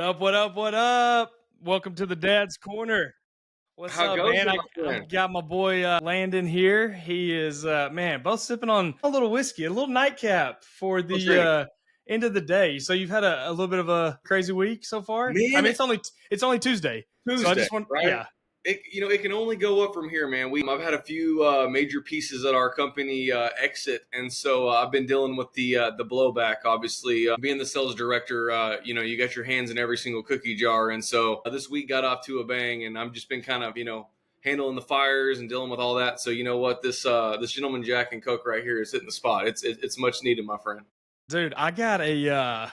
What up? What up? What up? Welcome to the Dad's Corner. What's How up, goes man? it, I my friend? got my boy Landon here. He is man, both sipping on a little whiskey, a little nightcap for What's the drink? end of the day. So you've had a little bit of a crazy week so far. I Man, mean, it's only Tuesday, so I Tuesday, just want right? yeah. It can only go up from here, man. I've had a few major pieces at our company exit, and so I've been dealing with the blowback. Obviously, being the sales director, you got your hands in every single cookie jar, and so this week got off to a bang, and I've just been kind of handling the fires and dealing with all that. So you know what, this gentleman Jack and Coke right here is hitting the spot. It's much needed, my friend. Dude, I got a I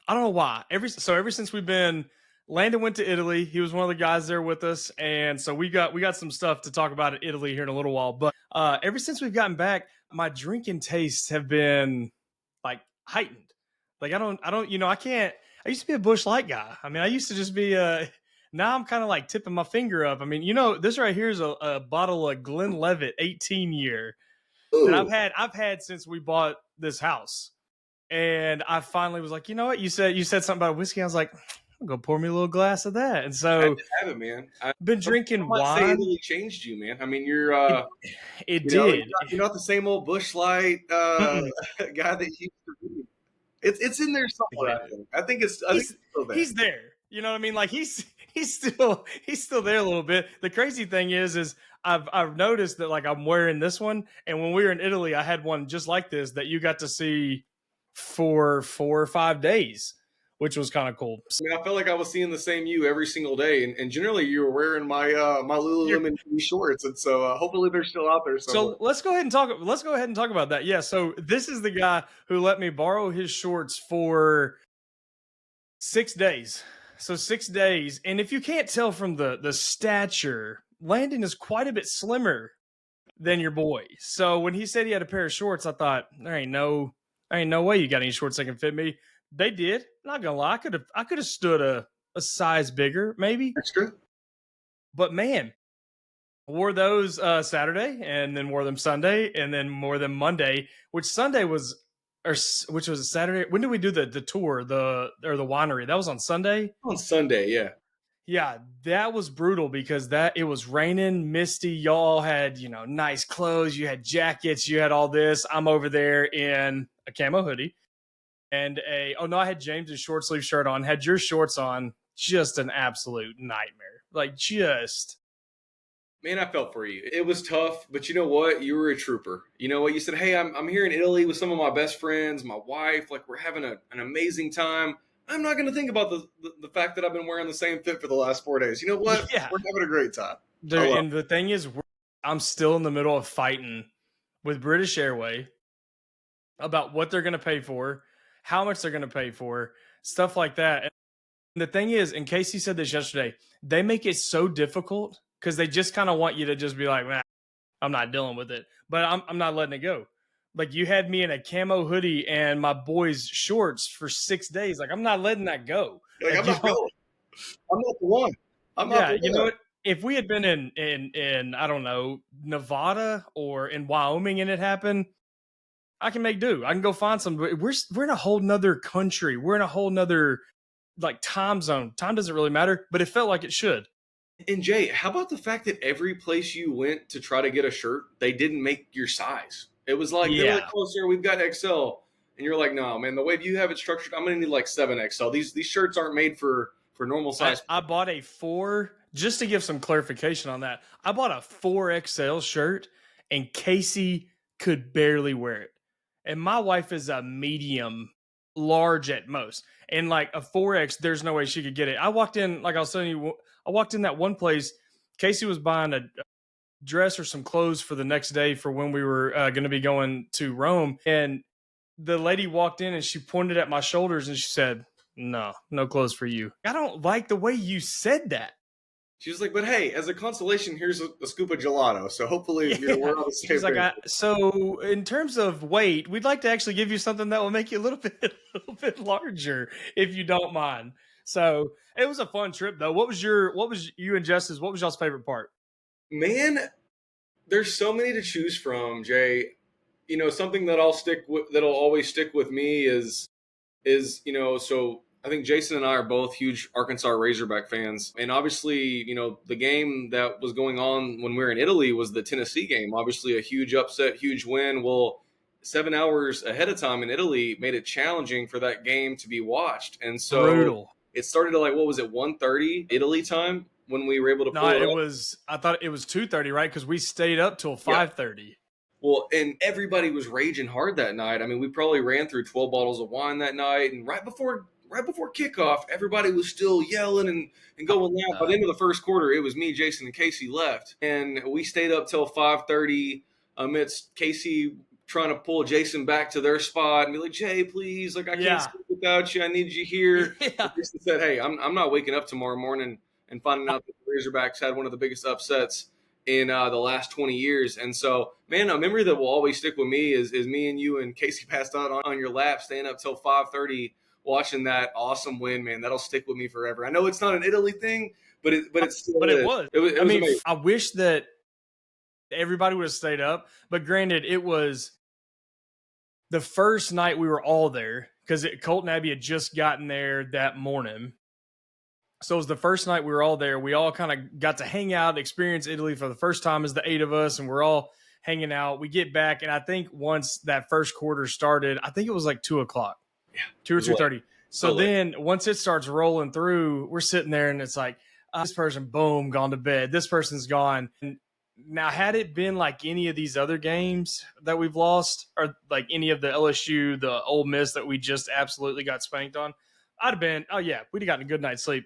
don't know why. Ever since we've been Landon went to Italy. He was one of the guys there with us, and so we got some stuff to talk about at Italy here in a little while. But ever since we've gotten back, my drinking tastes have been like heightened. Like I don't I can't. I used to be a Bush Light guy. I mean, I used to just be now I'm kind of like tipping my finger up. I mean, this right here is a bottle of Glenlivet 18 year that Ooh. I've had since we bought this house. And I finally was like, you know what? You said something about whiskey. I was like, I'm gonna pour me a little glass of that. And Had so to have it, man. been Some drinking might say it wine. really changed you, man. I mean, you're It it you're did. not the same old Bush Light Mm-mm. guy that you used to be. It's in there somewhere. Yeah. I think it's still there. He's there. You know what I mean? Like he's still there a little bit. The crazy thing is I've noticed that like I'm wearing this one, and when we were in Italy, I had one just like this that you got to see for 4 or 5 days, which was kind of cool. I mean, I felt like I was seeing the same you every single day, and generally you were wearing my You're, Lululemon shorts, and so hopefully they're still out there somewhere. So let's go ahead and talk. Let's go ahead and talk about that. Yeah. So this is the guy who let me borrow his shorts for 6 days. So 6 days, and if you can't tell from the stature, Landon is quite a bit slimmer than your boy. So when he said he had a pair of shorts, I thought there ain't no way you got any shorts that can fit me. They did. Not gonna lie, I could have stood a size bigger maybe, Extra. but man, wore those Saturday, and then wore them Sunday, and then wore them Monday. Which Sunday was, which was a Saturday. When did we do the tour, the winery? That was on Sunday. On Sunday, yeah. Yeah, that was brutal because it was raining, misty. Y'all had nice clothes. You had jackets. You had all this. I'm over there in a camo hoodie and I had James's short sleeve shirt on. Had your shorts on. Just an absolute nightmare. Like just. Man, I felt for you. It was tough, but you know what? You were a trooper. You know what? You said, "Hey, I'm here in Italy with some of my best friends, my wife. Like we're having an amazing time. I'm not going to think about the fact that I've been wearing the same fit for the last 4 days. You know what? Yeah. We're having a great time." Dude, and the thing is, I'm still in the middle of fighting with British Airways about what they're going to pay for, how much they're going to pay for, stuff like that. And the thing is, and Casey said this yesterday, they make it so difficult because they just kind of want you to just be like, man, I'm not dealing with it, but I'm not letting it go. Like you had me in a camo hoodie and my boys' shorts for 6 days. Like I'm not letting that go. Like, I'm not going. I'm not the one. I'm not Yeah, the you know one. what? If we had been in I don't know, Nevada or in Wyoming and it happened, I can make do. I can go find some. But we're in a whole nother country. We're in a whole nother like time zone. Time doesn't really matter, but it felt like it should. And Jay, how about the fact that every place you went to try to get a shirt, they didn't make your size? It was like they were like, Yeah. "Oh, sir, we've got XL," and you're like, "No, man, the way you have it structured, I'm gonna need like 7XL. These shirts aren't made for normal size." I bought a 4, just to give some clarification on that. I bought a 4XL shirt and Casey could barely wear it. And my wife is a medium large at most. And like a 4X, there's no way she could get it. I walked in, like I was telling you, I walked in that one place. Casey was buying a dress or some clothes for the next day for when we were going to be going to Rome. And the lady walked in and she pointed at my shoulders and she said, no clothes for you. I don't like the way you said that. She was like, "But hey, as a consolation, here's a scoop of gelato. So hopefully, we're on the same She's like, page." so in terms of weight, we'd like to actually give you something that will make you a little bit larger, if you don't mind. So it was a fun trip, though. What was you and Justice? What was y'all's favorite part? Man, there's so many to choose from, Jay. Something that'll always stick with me is so I think Jason and I are both huge Arkansas Razorback fans. And obviously, the game that was going on when we were in Italy was the Tennessee game. Obviously, a huge upset, huge win. Well, 7 hours ahead of time in Italy made it challenging for that game to be watched. And so Brutal. it started at, like, what was it, 1:30 Italy time when we were able to No, pull it it off? was. I thought it was 2:30, right? Because we stayed up till 5:30. Well, and everybody was raging hard that night. I mean, we probably ran through 12 bottles of wine that night. And right before kickoff, everybody was still yelling and going loud. By the end of the first quarter, it was me, Jason, and Casey left. And we stayed up till 5:30 amidst Casey trying to pull Jason back to their spot and be like, Jay, please, like, I can't sleep without you. I need you here. Yeah. Jason said, hey, I'm not waking up tomorrow morning and finding out that the Razorbacks had one of the biggest upsets in the last 20 years. And so, man, a memory that will always stick with me is me and you and Casey passed out on your lap, staying up till 5:30, watching that awesome win, man. That'll stick with me forever. I know it's not an Italy thing, but it was. It was amazing. I wish that everybody would have stayed up, but granted, it was the first night we were all there because Colton Abbey had just gotten there that morning. So it was the first night we were all there. We all kind of got to hang out, experience Italy for the first time as the 8 of us, and we're all hanging out. We get back, and I think once that first quarter started, I think it was like 2 o'clock. Yeah. 2 or 2:30. So then once it starts rolling through, we're sitting there, and it's like, this person, boom, gone to bed. This person's gone. And now, had it been like any of these other games that we've lost, or like any of the LSU, the Ole Miss that we just absolutely got spanked on, I'd have been, oh yeah, we'd have gotten a good night's sleep.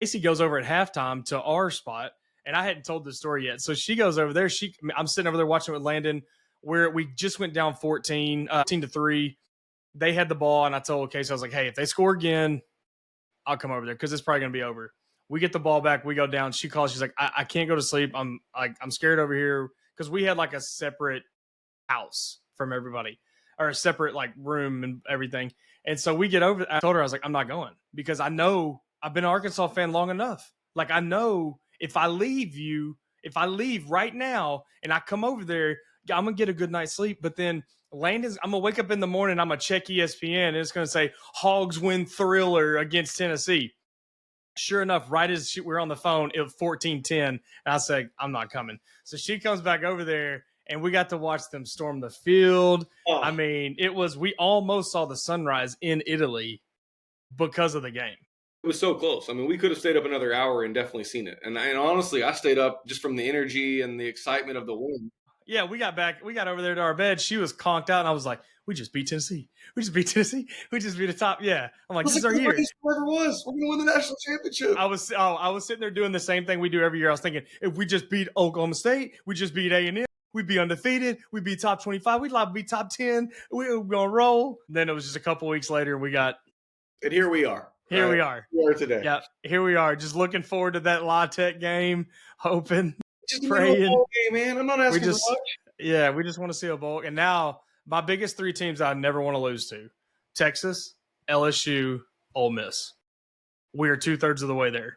Casey goes over at halftime to our spot, and I hadn't told the story yet. So she goes over there. I'm sitting over there watching with Landon, where we just went down 14-3. They had the ball, and I told Casey, I was like, hey, if they score again, I'll come over there because it's probably going to be over. We get the ball back. We go down. She calls. She's like, I can't go to sleep. I'm scared over here because we had like a separate house from everybody, or a separate like room and everything. And so we get over. I told her, I was like, I'm not going because I know I've been an Arkansas fan long enough. Like, I know if I leave right now and I come over there, I'm going to get a good night's sleep. But then I'm going to wake up in the morning, I'm going to check ESPN, and it's going to say Hogs win thriller against Tennessee. Sure enough, right as we were on the phone, it was 14-10. And I said, I'm not coming. So she comes back over there, and we got to watch them storm the field. Oh. I mean, we almost saw the sunrise in Italy because of the game. It was so close. I mean, we could have stayed up another hour and definitely seen it. And honestly, I stayed up just from the energy and the excitement of the win. Yeah, we got over there to our bed. She was conked out, and I was like, we just beat Tennessee. We just beat the top. Yeah. I'm like, this is our year. Whoever was, we're going to win the national championship. I was sitting there doing the same thing we do every year. I was thinking, if we just beat Oklahoma State, we just beat A&M, we'd be undefeated, we'd be top 25, we'd like to be top 10, we were going to roll. Then it was just a couple weeks later, and we got. And here we are. Here we are. We are today. Yeah, here we are. Just looking forward to that La Tech game, hoping, just praying. A bowl game, man. I'm not asking for much. Yeah, we just want to see a bowl. And now, my biggest 3 teams I never want to lose to: Texas, LSU, Ole Miss. We are 2/3 of the way there.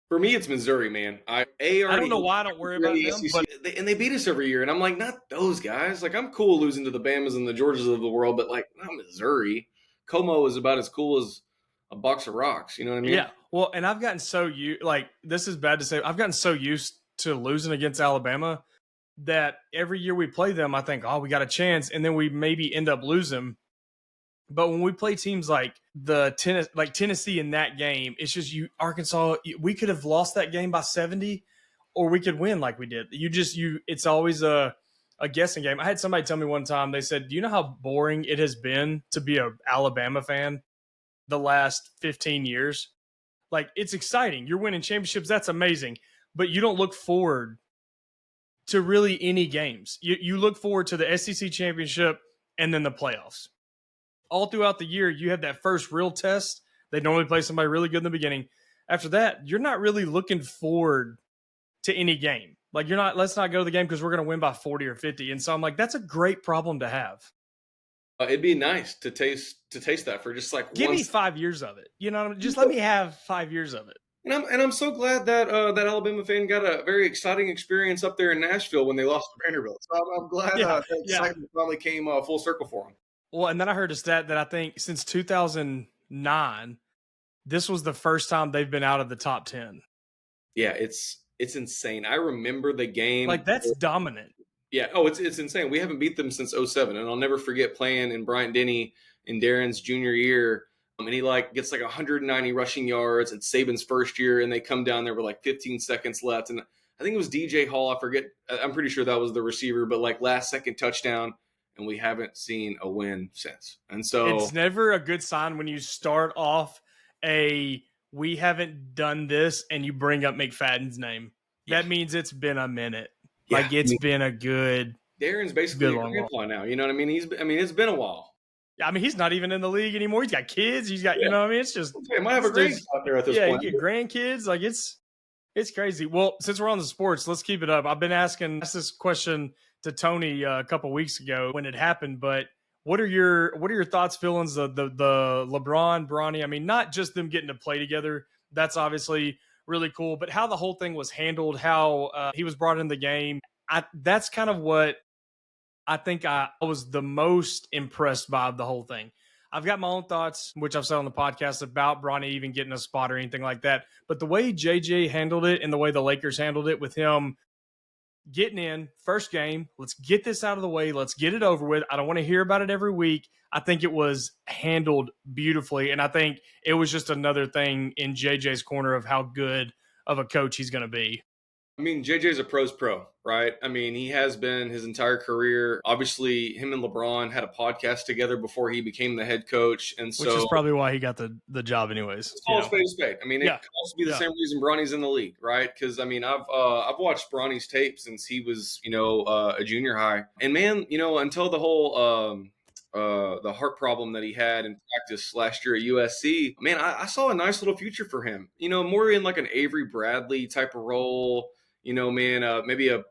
For me, it's Missouri, man. I don't know why I don't worry about them, but they beat us every year, and I'm like, not those guys. Like, I'm cool losing to the Bamas and the Georgias of the world, but like, not Missouri. Como is about as cool as a box of rocks. You know what I mean? Yeah. Well, and I've gotten so this is bad to say, I've gotten so used to losing against Alabama that every year we play them, I think, oh, we got a chance, and then we maybe end up losing. But when we play teams like Tennessee in that game, it's just Arkansas. We could have lost that game by 70, or we could win like we did. It's always a guessing game. I had somebody tell me one time. They said, "Do you know how boring it has been to be an Alabama fan the last 15 years? Like, it's exciting. You're winning championships. That's amazing, but you don't look forward to really any games. You look forward to the SEC championship and then the playoffs. All throughout the year, you have that first real test. They normally play somebody really good in the beginning. After that, you're not really looking forward to any game. Like, let's not go to the game because we're going to win by 40 or 50. And so I'm like, that's a great problem to have. It'd be nice to taste that for just like give me 5 years of it. You know, just let me have 5 years of it. And I'm so glad that that Alabama fan got a very exciting experience up there in Nashville when they lost to Vanderbilt. So I'm glad that excitement finally came full circle for them. Well, and then I heard a stat that I think since 2009, 9, this was the first time they've been out of the top 10. Yeah, it's insane. I remember the game. Like, that's dominant. Yeah. Oh, it's insane. We haven't beat them since '07, and I'll never forget playing in Bryant Denny in Darren's junior year. And he like gets like 190 rushing yards. It's Saban's first year, and they come down there with like 15 seconds left, and I think it was DJ Hall. I forget. I'm pretty sure that was the receiver, but like last second touchdown, and we haven't seen a win since. And so It's never a good sign when you start off we haven't done this and you bring up McFadden's name. Yeah. That means it's been a minute. Yeah, Like, it's been a good. Darren's basically good a long grandpa now. You know what I mean? It's been a while. I mean, he's not even in the league anymore. He's got kids. He's got, you know what I mean? It's just. Okay, might have a grandson out there at this point. Yeah, you get grandkids. Like, it's crazy. Well, since we're on the sports, let's keep it up. I've been asked this question to Tony a couple weeks ago when it happened, but what are your thoughts, feelings, the LeBron, Bronny? I mean, not just them getting to play together. That's obviously really cool, but how the whole thing was handled, how he was brought in the game. That's kind of what I think I was the most impressed by the whole thing. I've got my own thoughts, which I've said on the podcast about Bronny even getting a spot or anything like that. But the way JJ handled it and the way the Lakers handled it with him getting in first game, let's get this out of the way. Let's get it over with. I don't want to hear about it every week. I think it was handled beautifully. And I think it was just another thing in JJ's corner of how good of a coach he's going to be. I mean, JJ's a pro's pro, right? I mean, he has been his entire career. Obviously, him and LeBron had a podcast together before he became the head coach. And so, which is probably why he got the job anyways. It's all spade to spade. I mean, it could also be the same reason Bronny's in the league, right? Because, I mean, I've watched Bronny's tape since he was, a junior high. And, man, until the whole the heart problem that he had in practice last year at USC, man, I saw a nice little future for him. More in like an Avery Bradley type of role. Maybe a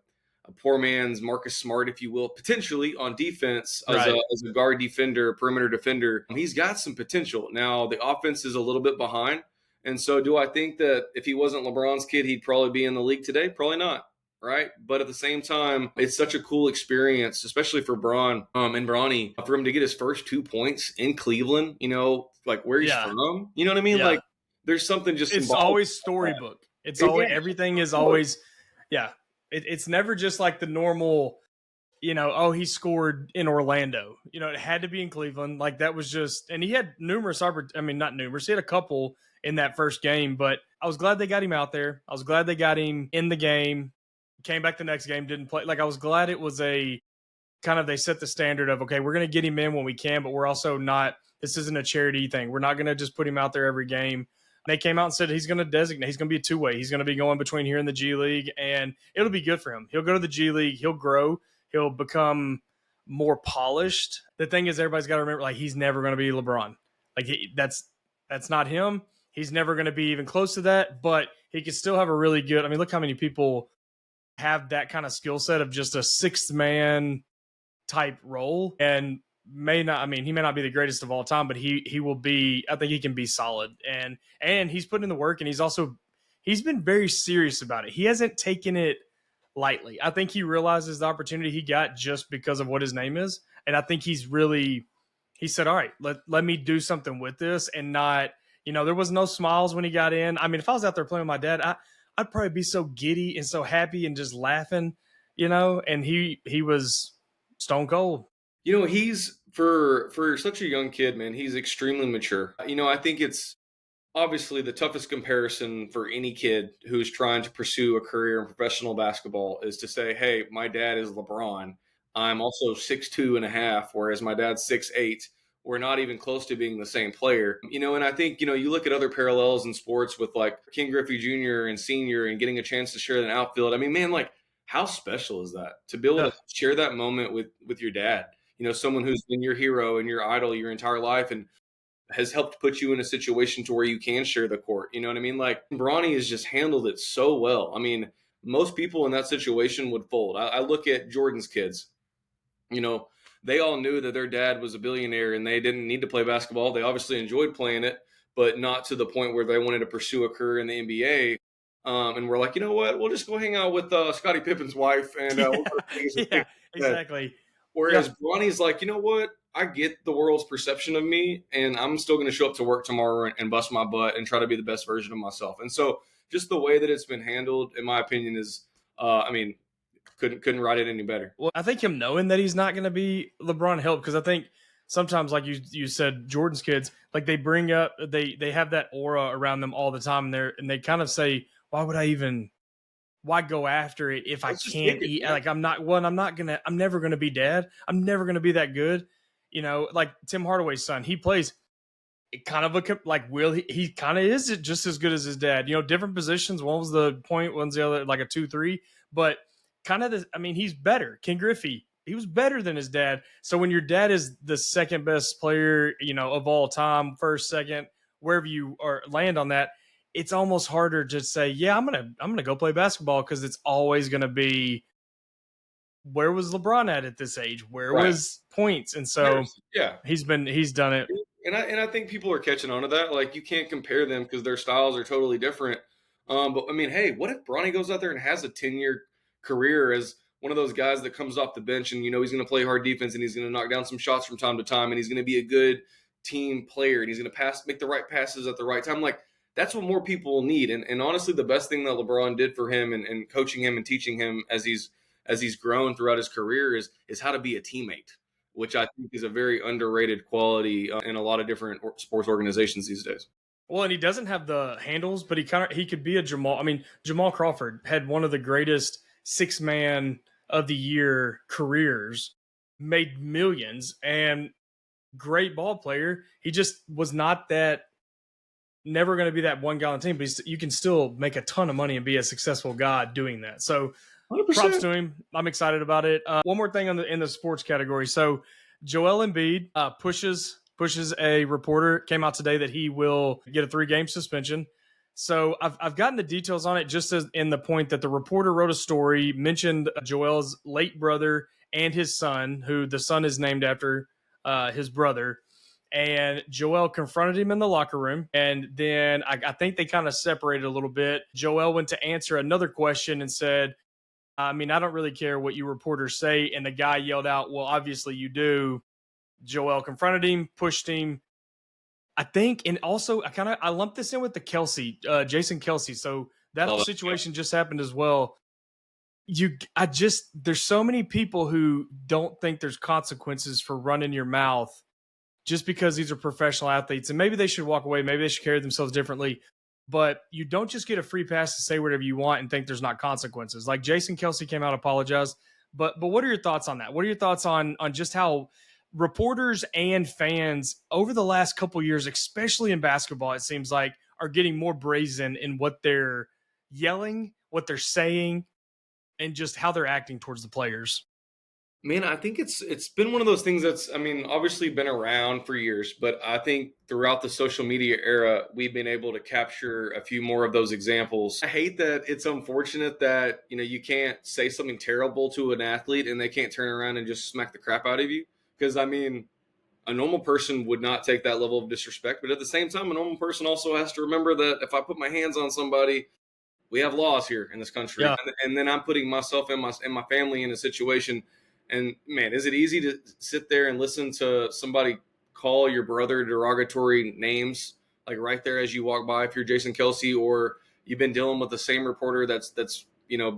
poor man's Marcus Smart, if you will, potentially on defense as a guard defender, perimeter defender. He's got some potential. Now, the offense is a little bit behind. And so do I think that if he wasn't LeBron's kid, he'd probably be in the league today? Probably not. Right. But at the same time, it's such a cool experience, especially for Bron and Bronny, for him to get his first 2 points in Cleveland, like where he's from. You know what I mean? Yeah. Like there's something just. It's always storybook. It's always, everything is always. Yeah, it's never just like the normal, he scored in Orlando. It had to be in Cleveland. Like that was just, and he had numerous, not numerous, he had a couple in that first game, but I was glad they got him out there. I was glad they got him in the game, came back the next game, didn't play. Like I was glad it was they set the standard of, okay, we're going to get him in when we can, but we're also not, this isn't a charity thing. We're not going to just put him out there every game. They came out and said he's going to designate. He's going to be a two-way. He's going to be going between here and the G League, and it'll be good for him. He'll go to the G League. He'll grow. He'll become more polished. The thing is, everybody's got to remember, like, he's never going to be LeBron. Like, that's not him. He's never going to be even close to that, but he could still have a really good – I mean, look how many people have that kind of skill set of just a sixth-man type role, and – he may not be the greatest of all time, but he will be. I think he can be solid, and he's put in the work, and he's been very serious about it. He hasn't taken it lightly. I think he realizes the opportunity he got just because of what his name is, and I think he said, all right, let me do something with this, and not, there was no smiles when he got in. I mean, if I was out there playing with my dad, I'd probably be so giddy and so happy and just laughing, and he was stone cold. He's for such a young kid, man, he's extremely mature. I think it's obviously the toughest comparison for any kid who's trying to pursue a career in professional basketball is to say, hey, my dad is LeBron. I'm also 6'2" and a half, whereas my dad's 6'8". We're not even close to being the same player. And I think, you look at other parallels in sports with like King Griffey Jr. and Sr. and getting a chance to share an outfield. I mean, man, like how special is that to be able to share that moment with your dad? Someone who's been your hero and your idol your entire life and has helped put you in a situation to where you can share the court. You know what I mean? Like Bronny has just handled it so well. I mean, most people in that situation would fold. I look at Jordan's kids, they all knew that their dad was a billionaire and they didn't need to play basketball. They obviously enjoyed playing it, but not to the point where they wanted to pursue a career in the NBA. And we're like, you know what? We'll just go hang out with Scottie Pippen's wife and we'll exactly. Whereas Bronny's like, you know what? I get the world's perception of me, and I'm still going to show up to work tomorrow and bust my butt and try to be the best version of myself. And so, just the way that it's been handled, in my opinion, is, I mean, couldn't write it any better. Well, I think him knowing that he's not going to be LeBron helped, because I think sometimes, like you said, Jordan's kids, like they bring up, they have that aura around them all the time, and they kind of say, why would I even, why go after it if I Let's just can't take it, eat? man. Like I'm never gonna be dad. I'm never gonna be that good. You know, like Tim Hardaway's son, he plays kind of a like Will. He kind of is just as good as his dad. You know, different positions. One was the point, one's the other, like a 2-3. But kind of the, I mean, he's better. Ken Griffey, he was better than his dad. So when your dad is the second best player, you know, of all time, first, second, wherever you are land on that, it's almost harder to say, yeah, I'm gonna go play basketball, because it's always gonna be, where was LeBron at this age? Where Right. was points? And so Yeah. he's done it. And I think people are catching on to that. Like, you can't compare them because their styles are totally different. But I mean, hey, what if Bronny goes out there and has a 10-year career as one of those guys that comes off the bench, and he's going to play hard defense, and he's going to knock down some shots from time to time, and he's going to be a good team player, and he's going to make the right passes at the right time. Like, that's what more people need. And honestly, the best thing that LeBron did for him, and coaching him and teaching him as he's grown throughout his career, is how to be a teammate, which I think is a very underrated quality in a lot of different sports organizations these days. Well, and he doesn't have the handles, but he could be a Jamal. I mean, Jamal Crawford had one of the greatest six-man of the year careers, made millions, and great ball player. He just was not that, never going to be that one guy on the team, but you can still make a ton of money and be a successful guy doing that. So 100%. props to him. I'm excited about it. One more thing in the sports category. So Joel Embiid pushes a reporter, came out today, that he will get a 3-game suspension. So I've gotten the details on it, just as in the point that the reporter wrote a story, mentioned Joel's late brother and his son, who the son is named after his brother. And Joel confronted him in the locker room. And then I think they kind of separated a little bit. Joel went to answer another question and said, I mean, I don't really care what you reporters say. And the guy yelled out, well, obviously you do. Joel confronted him, pushed him, I think. And also I lumped this in with the Jason Kelsey. So that whole situation just happened as well. There's so many people who don't think there's consequences for running your mouth just because these are professional athletes, and maybe they should walk away. Maybe they should carry themselves differently. But you don't just get a free pass to say whatever you want and think there's not consequences. Like Jason Kelsey came out, apologized. But what are your thoughts on that? What are your thoughts on just how reporters and fans over the last couple of years, especially in basketball, it seems like, are getting more brazen in what they're yelling, what they're saying, and just how they're acting towards the players? Man, I think it's been one of those things that's, I mean, obviously been around for years, but I think throughout the social media era, we've been able to capture a few more of those examples. I hate that it's unfortunate that, you can't say something terrible to an athlete and they can't turn around and just smack the crap out of you. Because, I mean, a normal person would not take that level of disrespect. But at the same time, a normal person also has to remember that if I put my hands on somebody, we have laws here in this country. Yeah. And then I'm putting myself and my family in a situation. And man, is it easy to sit there and listen to somebody call your brother derogatory names, like right there as you walk by, if you're Jason Kelsey, or you've been dealing with the same reporter that's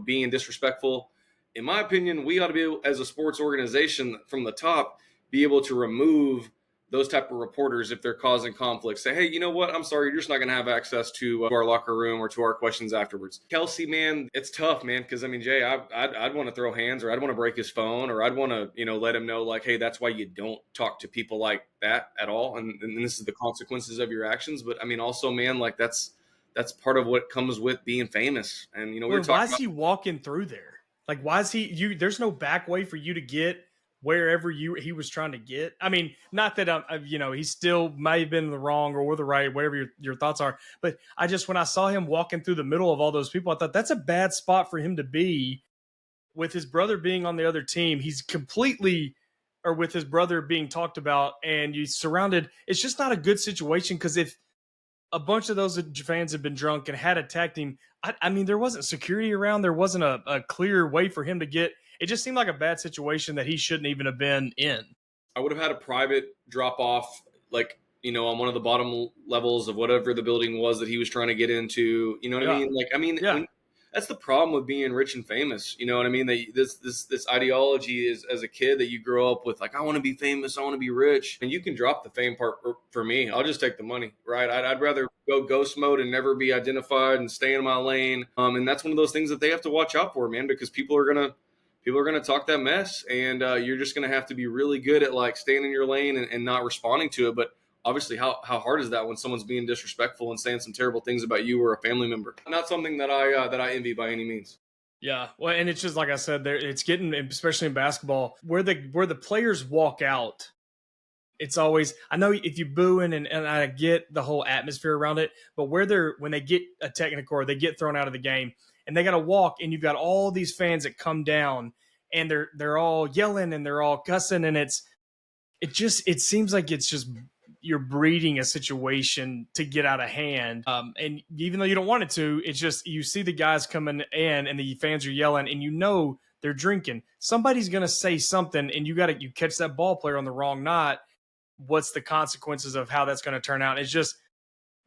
being disrespectful? In my opinion, we ought to be, as a sports organization from the top, be able to remove those type of reporters if they're causing conflict. Say, hey, you know what? I'm sorry, you're just not going to have access to our locker room or to our questions afterwards. Kelsey, man, it's tough, man, because I mean, Jay, I'd want to throw hands, or I'd want to break his phone, or I'd want to let him know, like, hey, that's why you don't talk to people like that at all, and this is the consequences of your actions. But I mean, also, man, like that's part of what comes with being famous. And why is he walking through there? Like, why is there's no back way for you to get wherever he was trying to get. I mean, not that he still may have been in the wrong or the right, whatever your thoughts are. But when I saw him walking through the middle of all those people, I thought that's a bad spot for him to be, with his brother being on the other team. He's completely, or with his brother being talked about, and you surrounded. It's just not a good situation, because if a bunch of those fans had been drunk and had attacked him, I mean, there wasn't security around. There wasn't a clear way for him to get. It just seemed like a bad situation that he shouldn't even have been in. I would have had a private drop off, like, on one of the bottom levels of whatever the building was that he was trying to get into. You know what I Yeah. mean? Like, I mean, Yeah. that's the problem with being rich and famous. You know what I mean? That this ideology is, as a kid, that you grow up with, like, I want to be famous, I want to be rich, and you can drop the fame part for me. I'll just take the money, right? I'd rather go ghost mode and never be identified and stay in my lane. And that's one of those things that they have to watch out for, man, because people are gonna talk that mess, and you're just gonna have to be really good at, like, staying in your lane and not responding to it. But obviously, how hard is that when someone's being disrespectful and saying some terrible things about you or a family member? Not something that I envy by any means. Yeah, well, and it's just like I said, there it's getting, especially in basketball, where the players walk out. It's always, I know if you booing and I get the whole atmosphere around it, but when they get a technical or they get thrown out of the game and they got to walk, and you've got all these fans that come down and they're all yelling and they're all cussing, and it seems like it's just, you're breeding a situation to get out of hand. And even though you don't want it to, it's just, you see the guys coming in and the fans are yelling, and they're drinking. Somebody's going to say something, and you catch that ball player on the wrong knot. What's the consequences of how that's going to turn out? It's just,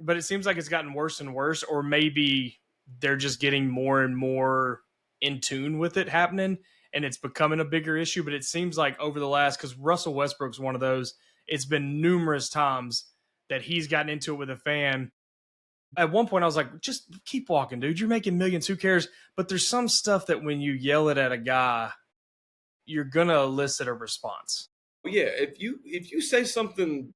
but it seems like it's gotten worse and worse, or maybe they're just getting more and more in tune with it happening, and it's becoming a bigger issue. But it seems like over the last, because Russell Westbrook's one of those, it's been numerous times that he's gotten into it with a fan. At one point, I was like, just keep walking, dude. You're making millions. Who cares? But there's some stuff that when you yell it at a guy, you're going to elicit a response. Well, yeah, if you say something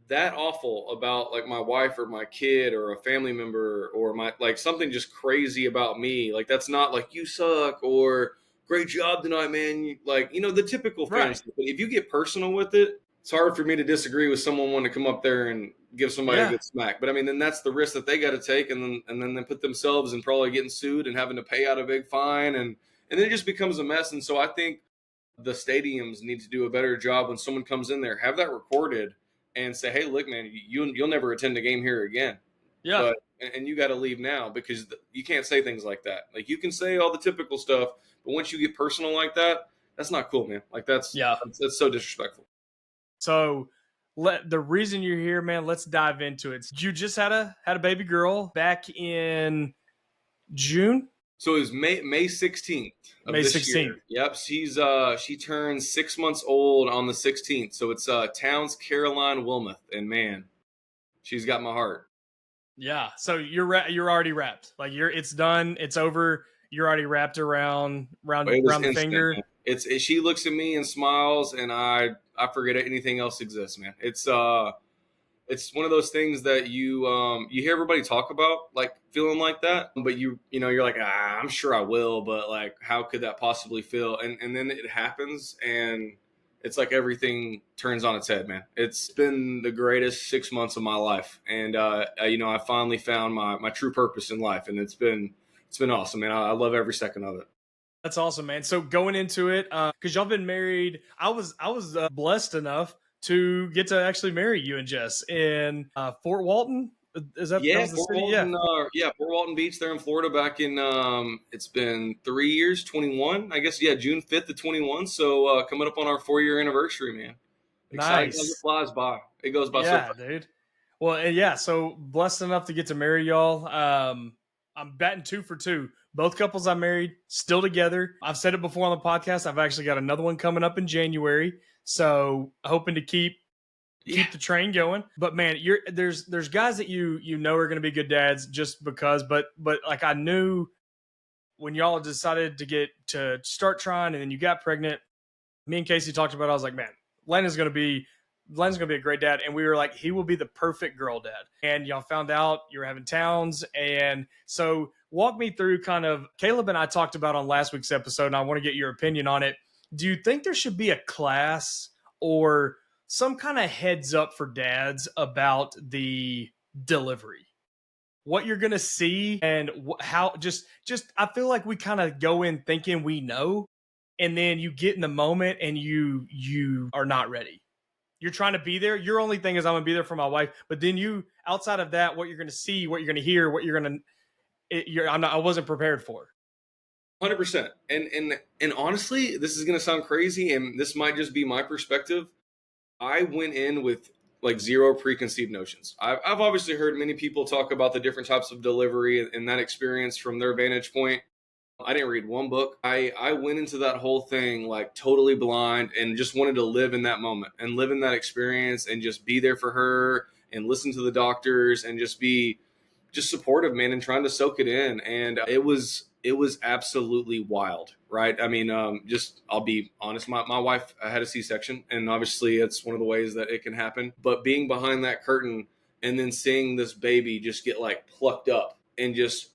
that awful about, like, my wife or my kid or a family member, or my, like, something just crazy about me, like, that's not like, you suck or great job tonight, man, like, the typical fan Right. stuff. But if you get personal with it, it's hard for me to disagree with someone wanting to come up there and give somebody a Yeah. good smack. But I mean, then that's the risk that they got to take, and then they put themselves in probably getting sued and having to pay out a big fine, and then it just becomes a mess. And so I think the stadiums need to do a better job when someone comes in there, have that recorded, and say, "Hey, look, man, you'll never attend a game here again, Yeah. but and you got to leave now, because you can't say things like that. Like, you can say all the typical stuff, but once you get personal like that, that's not cool, man. Like, Yeah. that's so disrespectful." So the reason you're here, man, let's dive into it. You just had a baby girl back in June, So it was May 16th of May this 16th. year. Yep, she turns 6 months old on the 16th. So it's Towns Caroline Wilmuth, and man, she's got my heart. Yeah. So you're already wrapped. Like it's done. It's over. You're already wrapped around It was the instant, finger. man. She looks at me and smiles, and I forget anything else exists, man. It's one of those things that you hear everybody talk about, like, feeling like that, but you're like, I'm sure I will, but, like, how could that possibly feel? And then it happens, and it's like everything turns on its head, man. It's been the greatest 6 months of my life, and I finally found my true purpose in life, and it's been awesome, man. I love every second of it. That's awesome, man. So going into it, because y'all been married, I was blessed enough to get to actually marry you and Jess in Fort Walton. That Yeah, was the city? Yeah. Fort Walton Beach there in Florida back in it's been 3 years, 21, I guess. Yeah, June 5th to 21. So coming up on our 4-year anniversary, man. Exciting as it Nice. flies by. It goes by so Yeah, fast. dude. Well, and yeah, so blessed enough to get to marry y'all. I'm batting 2 for 2. Both couples I married still together. I've said it before on the podcast. I've actually got another one coming up in January. So hoping to keep Yeah. the train going. But man, there's guys that you know are going to be good dads just because. But like I knew when y'all decided to start trying, and then you got pregnant. Me and Casey talked about it. I was like, man, Len's gonna be a great dad, and we were like, he will be the perfect girl dad. And y'all found out you were having Towns, and so walk me through kind of, Caleb and I talked about on last week's episode, and I want to get your opinion on it. Do you think there should be a class or some kind of heads up for dads about the delivery? What you're gonna see and how just I feel like we kind of go in thinking we know, and then you get in the moment and you are not ready. You're trying to be there. Your only thing is I'm gonna be there for my wife, but then you, outside of that, what you're gonna see, what you're gonna hear, what you're gonna, I wasn't prepared for. 100%. And honestly, this is gonna sound crazy, and this might just be my perspective. I went in with like zero preconceived notions. I've obviously heard many people talk about the different types of delivery and that experience from their vantage point. I didn't read one book. I went into that whole thing like totally blind and just wanted to live in that moment and live in that experience and just be there for her and listen to the doctors and just be just supportive, man, and trying to soak it in. And it was absolutely wild, right? I mean, just I'll be honest, my wife had a C-section, and obviously it's one of the ways that it can happen. But being behind that curtain and then seeing this baby just get like plucked up and just,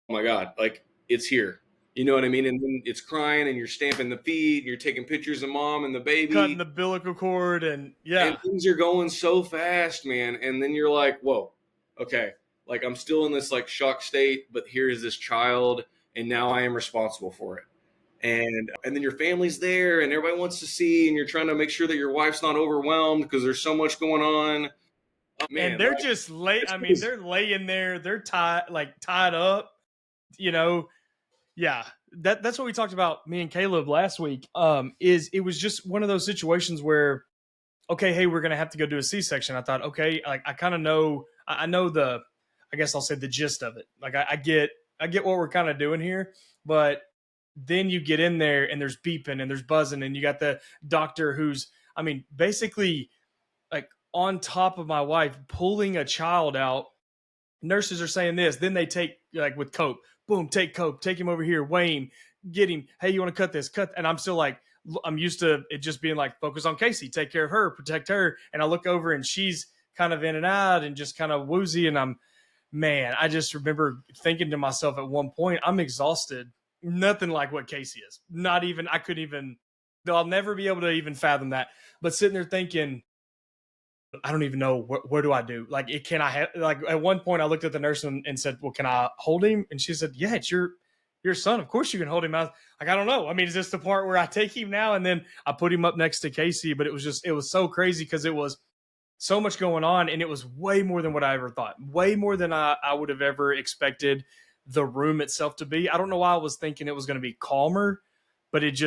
oh my God, like it's here. You know what I mean? And then it's crying, and you're stamping the feet, and you're taking pictures of mom and the Cutting baby, the umbilical cord, and and yeah. things are going so fast, man. And then you're like, whoa, okay, like I'm still in this like shock state, but here is this child, and now I am responsible for it. And then your family's there, and everybody wants to see, and you're trying to make sure that your wife's not overwhelmed because there's so much going on. Oh, And man, they're like just lay. this I mean, was they're laying there. They're tied up. You know, yeah. That's what we talked about. Me and Caleb last week. Is it was just one of those situations where, okay, hey, we're gonna have to go do a C-section. I thought, okay, like I kind of know. I know the. I guess I'll say the gist of it. Like I get what we're kind of doing here, but then you get in there and there's beeping and there's buzzing and you got the doctor who's, I mean, basically like on top of my wife pulling a child out. Nurses are saying this, then they take like with cope, boom, take cope, take him over here, Wayne, get him, hey, you want to cut this, cut, and I'm still like, I'm used to it just being like, focus on Casey, take care of her, protect her, and I look over and she's kind of in and out and just kind of woozy, and I'm, man, I just remember thinking to myself at one point, I'm exhausted, nothing like what Casey is, not even, I couldn't even, I'll never be able to even fathom that, but sitting there thinking, I don't even know where do I do. Like, can I have, like, at one point I looked at the nurse and said, well, can I hold him? And she said, yeah, it's your son. Of course you can hold him. I was like, I don't know. I mean, is this the part where I take him now? And then I put him up next to Casey, but it was so crazy because it was so much going on. And it was way more than what I ever thought, way more than I would have ever expected the room itself to be. I don't know why I was thinking it was going to be calmer, but it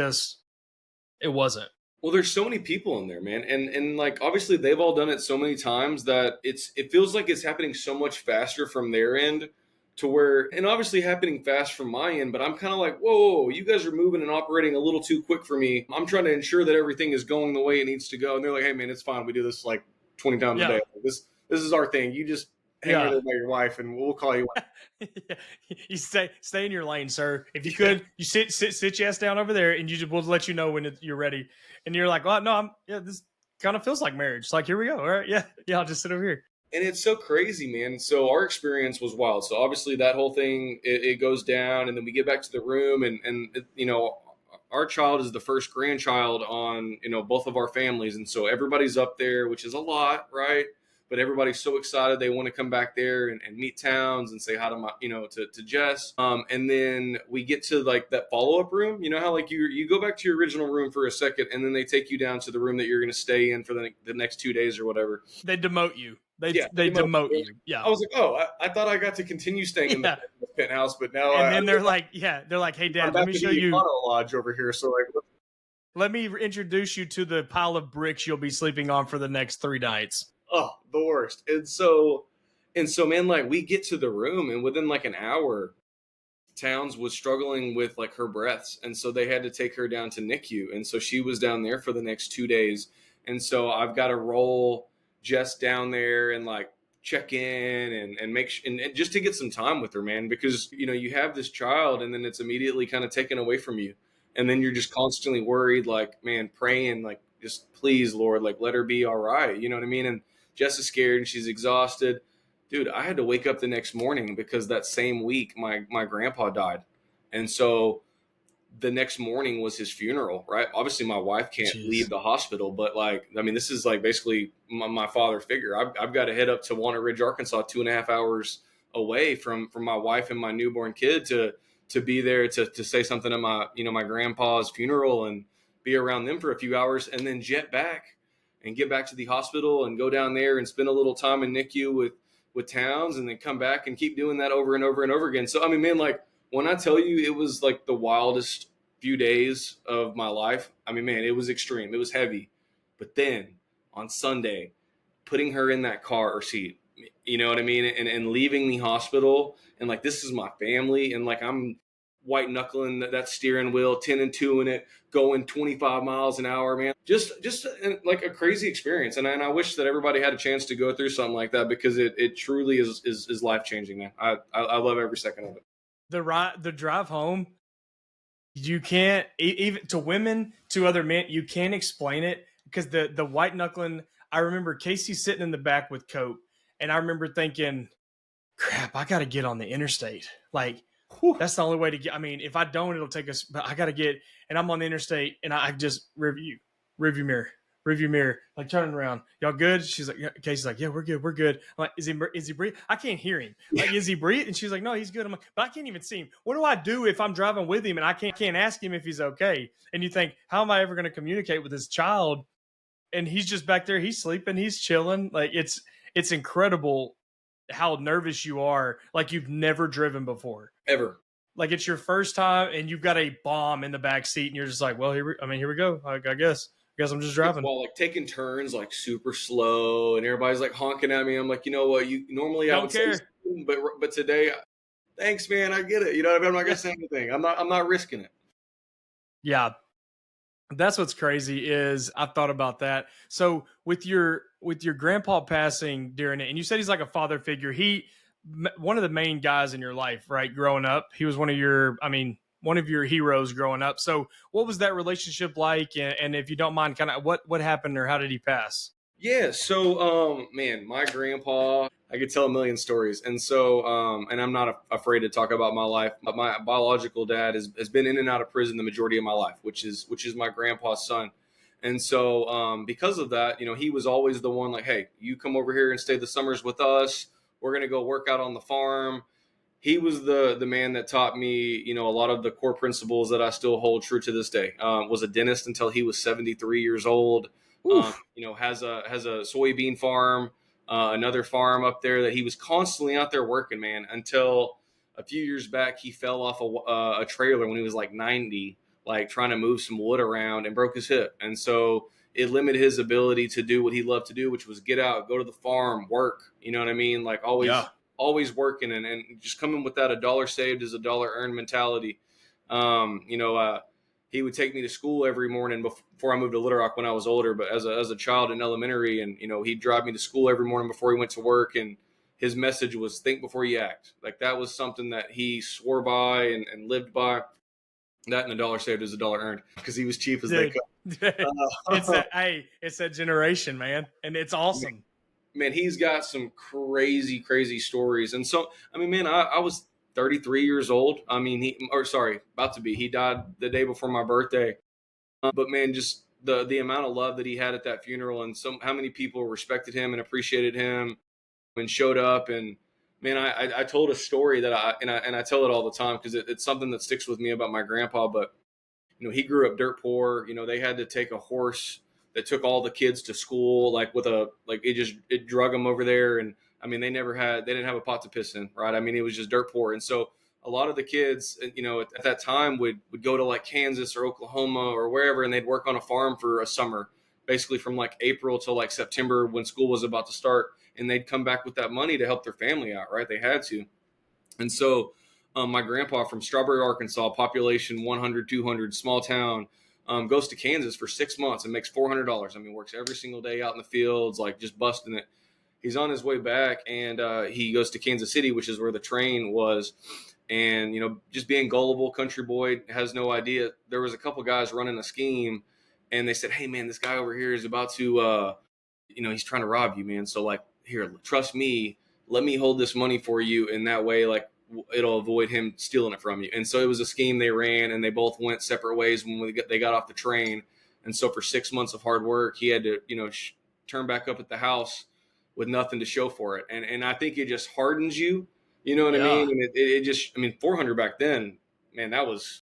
wasn't. well, there's so many people in there, man, and like obviously they've all done it so many times that it feels like it's happening so much faster from their end to where, and obviously happening fast from my end, but I'm kind of like, whoa, you guys are moving and operating a little too quick for me. I'm trying to ensure that everything is going the way it needs to go, and they're like, hey, man, it's fine. We do this like 20 times a Yeah. day. This is our thing. You just hang right Yeah. there by your wife, and we'll call you. You stay in your lane, sir. If you could, you sit your ass down over there, and we'll let you know when you're ready. And you're like, well, no, yeah. This kind of feels like marriage. It's like, here we go. All right, yeah, yeah. I'll just sit over here. And it's so crazy, man. So our experience was wild. So obviously that whole thing it goes down, and then we get back to the room, and our child is the first grandchild on both of our families, and so everybody's up there, which is a lot, right? But everybody's so excited they want to come back there and meet Towns and say hi to my to Jess. And then we get to like that follow up room. You know how like you go back to your original room for a second, and then they take you down to the room that you're going to stay in for the next 2 days or whatever. They demote you. Yeah, They demote you. Yeah. I was like, oh, I thought I got to continue staying in the Yeah. penthouse, but now And then they're like, yeah, they're like, hey, I'm Dad, let back me in show the you. Econo Lodge over here. So like, Let me introduce you to the pile of bricks you'll be sleeping on for the next 3 nights. oh, the worst. And so, man, like we get to the room, and within like an hour, Towns was struggling with like her breaths, and so they had to take her down to NICU, and so she was down there for the next 2 days, and so I've got to roll Jess down there and like check in and make and just to get some time with her, man, because you have this child, and then it's immediately kind of taken away from you, and then you're just constantly worried, like, man, praying, like, just please, Lord, like let her be all right, you know what I mean? And Jess is scared and she's exhausted. Dude, I had to wake up the next morning because that same week my grandpa died. And so the next morning was his funeral, right? Obviously my wife can't leave Jeez. the hospital, but like, I mean, this is like basically my father figure. I've got to head up to Walnut Ridge, Arkansas, 2.5 hours away from my wife and my newborn kid to be there to say something at my grandpa's funeral and be around them for a few hours, and then jet back and get back to the hospital and go down there and spend a little time in NICU with Towns, and then come back and keep doing that over and over and over again. So I mean, man, like when I tell you it was like the wildest few days of my life, I mean, man, it was extreme. It was heavy. But then on Sunday, putting her in that car seat, you know what I mean? And leaving the hospital and like, this is my family. And like, I'm white knuckling that steering wheel, 10 and 2 in it, going 25 miles an hour, man. Just like a crazy experience. And I wish that everybody had a chance to go through something like that, because it truly is life changing, man. I love every second of it. The drive home, you can't, even to women, to other men, you can't explain it, because the white knuckling, I remember Casey sitting in the back with Cope, and I remember thinking, crap, I got to get on the interstate. Like, that's the only way to get. I mean, if I don't, it'll take us. But I got to get, and I'm on the interstate, and I just review mirror, like turning around. Y'all good? She's like, yeah. Casey's like, yeah, we're good. I'm like, is he breathing? I can't hear him. Like, is he breathing? And she's like, no, he's good. I'm like, but I can't even see him. What do I do if I'm driving with him and I can't ask him if he's okay? And you think, how am I ever going to communicate with this child? And he's just back there. He's sleeping. He's chilling. Like, it's incredible how nervous you are, like you've never driven before, ever. Like, it's your first time, and you've got a bomb in the back seat, and you're just like, well, here we go. I guess I'm just driving. Well, like taking turns, like super slow, and everybody's like honking at me. I'm like, you know what? You normally don't care, but today, thanks, man. I get it. You know what I mean? I'm not gonna say anything. I'm not risking it. Yeah, that's what's crazy is I've thought about that. So with your grandpa passing during it, and you said he's like a father figure. One of the main guys in your life, right? Growing up, he was one of your heroes growing up. So what was that relationship like? And if you don't mind, kind of what happened, or how did he pass? Yeah. So, man, my grandpa, I could tell a million stories. And so, and I'm not afraid to talk about my life, but my biological dad has been in and out of prison the majority of my life, which is my grandpa's son. And so, because of that, he was always the one like, hey, you come over here and stay the summers with us. We're going to go work out on the farm. He was the man that taught me, a lot of the core principles that I still hold true to this day. Was a dentist until he was 73 years old. Has a soybean farm, another farm up there that he was constantly out there working, man, until a few years back, he fell off a trailer when he was like 90, like trying to move some wood around, and broke his hip. And so it limited his ability to do what he loved to do, which was get out, go to the farm, work. You know what I mean? Like always working and just coming with that, a dollar saved is a dollar earned mentality. He would take me to school every morning before I moved to Little Rock when I was older, but as a child in elementary, and, he'd drive me to school every morning before he went to work. And his message was think before you act. Like, that was something that he swore by and lived by. That and a dollar saved is a dollar earned, because he was cheap as they could. It's that generation, man. And it's awesome. Man, he's got some crazy, crazy stories. And so, I mean, man, I was 33 years old. I mean, about to be. He died the day before my birthday. But man, just the amount of love that he had at that funeral, and how many people respected him and appreciated him and showed up. And man, I told a story that I tell it all the time, because it's something that sticks with me about my grandpa. But he grew up dirt poor. They had to take a horse that took all the kids to school, like it drug them over there. And I mean, they didn't have a pot to piss in, right? I mean, it was just dirt poor. And so a lot of the kids, at that time would go to like Kansas or Oklahoma or wherever, and they'd work on a farm for a summer, basically from like April to like September when school was about to start. And they'd come back with that money to help their family out, right? They had to. And so my grandpa from Strawberry, Arkansas, population 100, 200, small town, goes to Kansas for 6 months and makes $400. I mean, works every single day out in the fields, like just busting it. He's on his way back, and he goes to Kansas City, which is where the train was. And, just being gullible country boy, has no idea. There was a couple guys running a scheme, and they said, hey, man, this guy over here is about to, he's trying to rob you, man. So, like, here, trust me. Let me hold this money for you. And that way, like, it'll avoid him stealing it from you. And so it was a scheme they ran, and they both went separate ways when they got off the train. And so for 6 months of hard work, he had to, turn back up at the house with nothing to show for it. And I think it just hardens you, you know what I mean? And it just, I mean, 400 back then, man, that was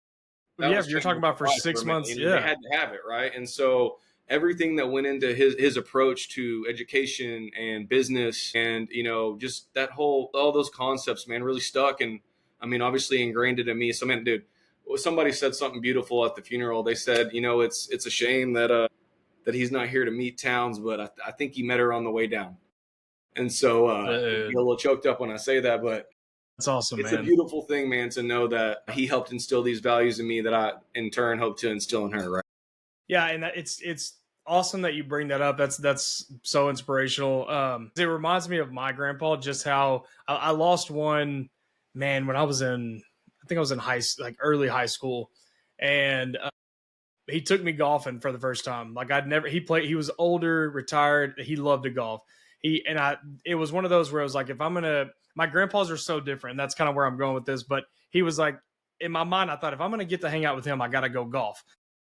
you're talking about for 6 months. They had to have it. Right. And so everything that went into his approach to education and business, and, just all those concepts, man, really stuck. And I mean, obviously ingrained it in me. So, man, dude, somebody said something beautiful at the funeral. They said, it's a shame that, that he's not here to meet Towns, but I think he met her on the way down. And so I get a little choked up when I say that, but that's awesome, it's man. a beautiful thing, man, to know that he helped instill these values in me that I, in turn, hope to instill in her. Right? Yeah, and it's awesome that you bring that up. That's so inspirational. It reminds me of my grandpa, just how I lost one, man, when I was in, I think I was in early high school, and he took me golfing for the first time. Like he was older, retired. He loved to golf. It was one of those where I was like, my grandpas are so different. And that's kind of where I'm going with this. But he was like, in my mind, I thought, if I'm going to get to hang out with him, I got to go golf.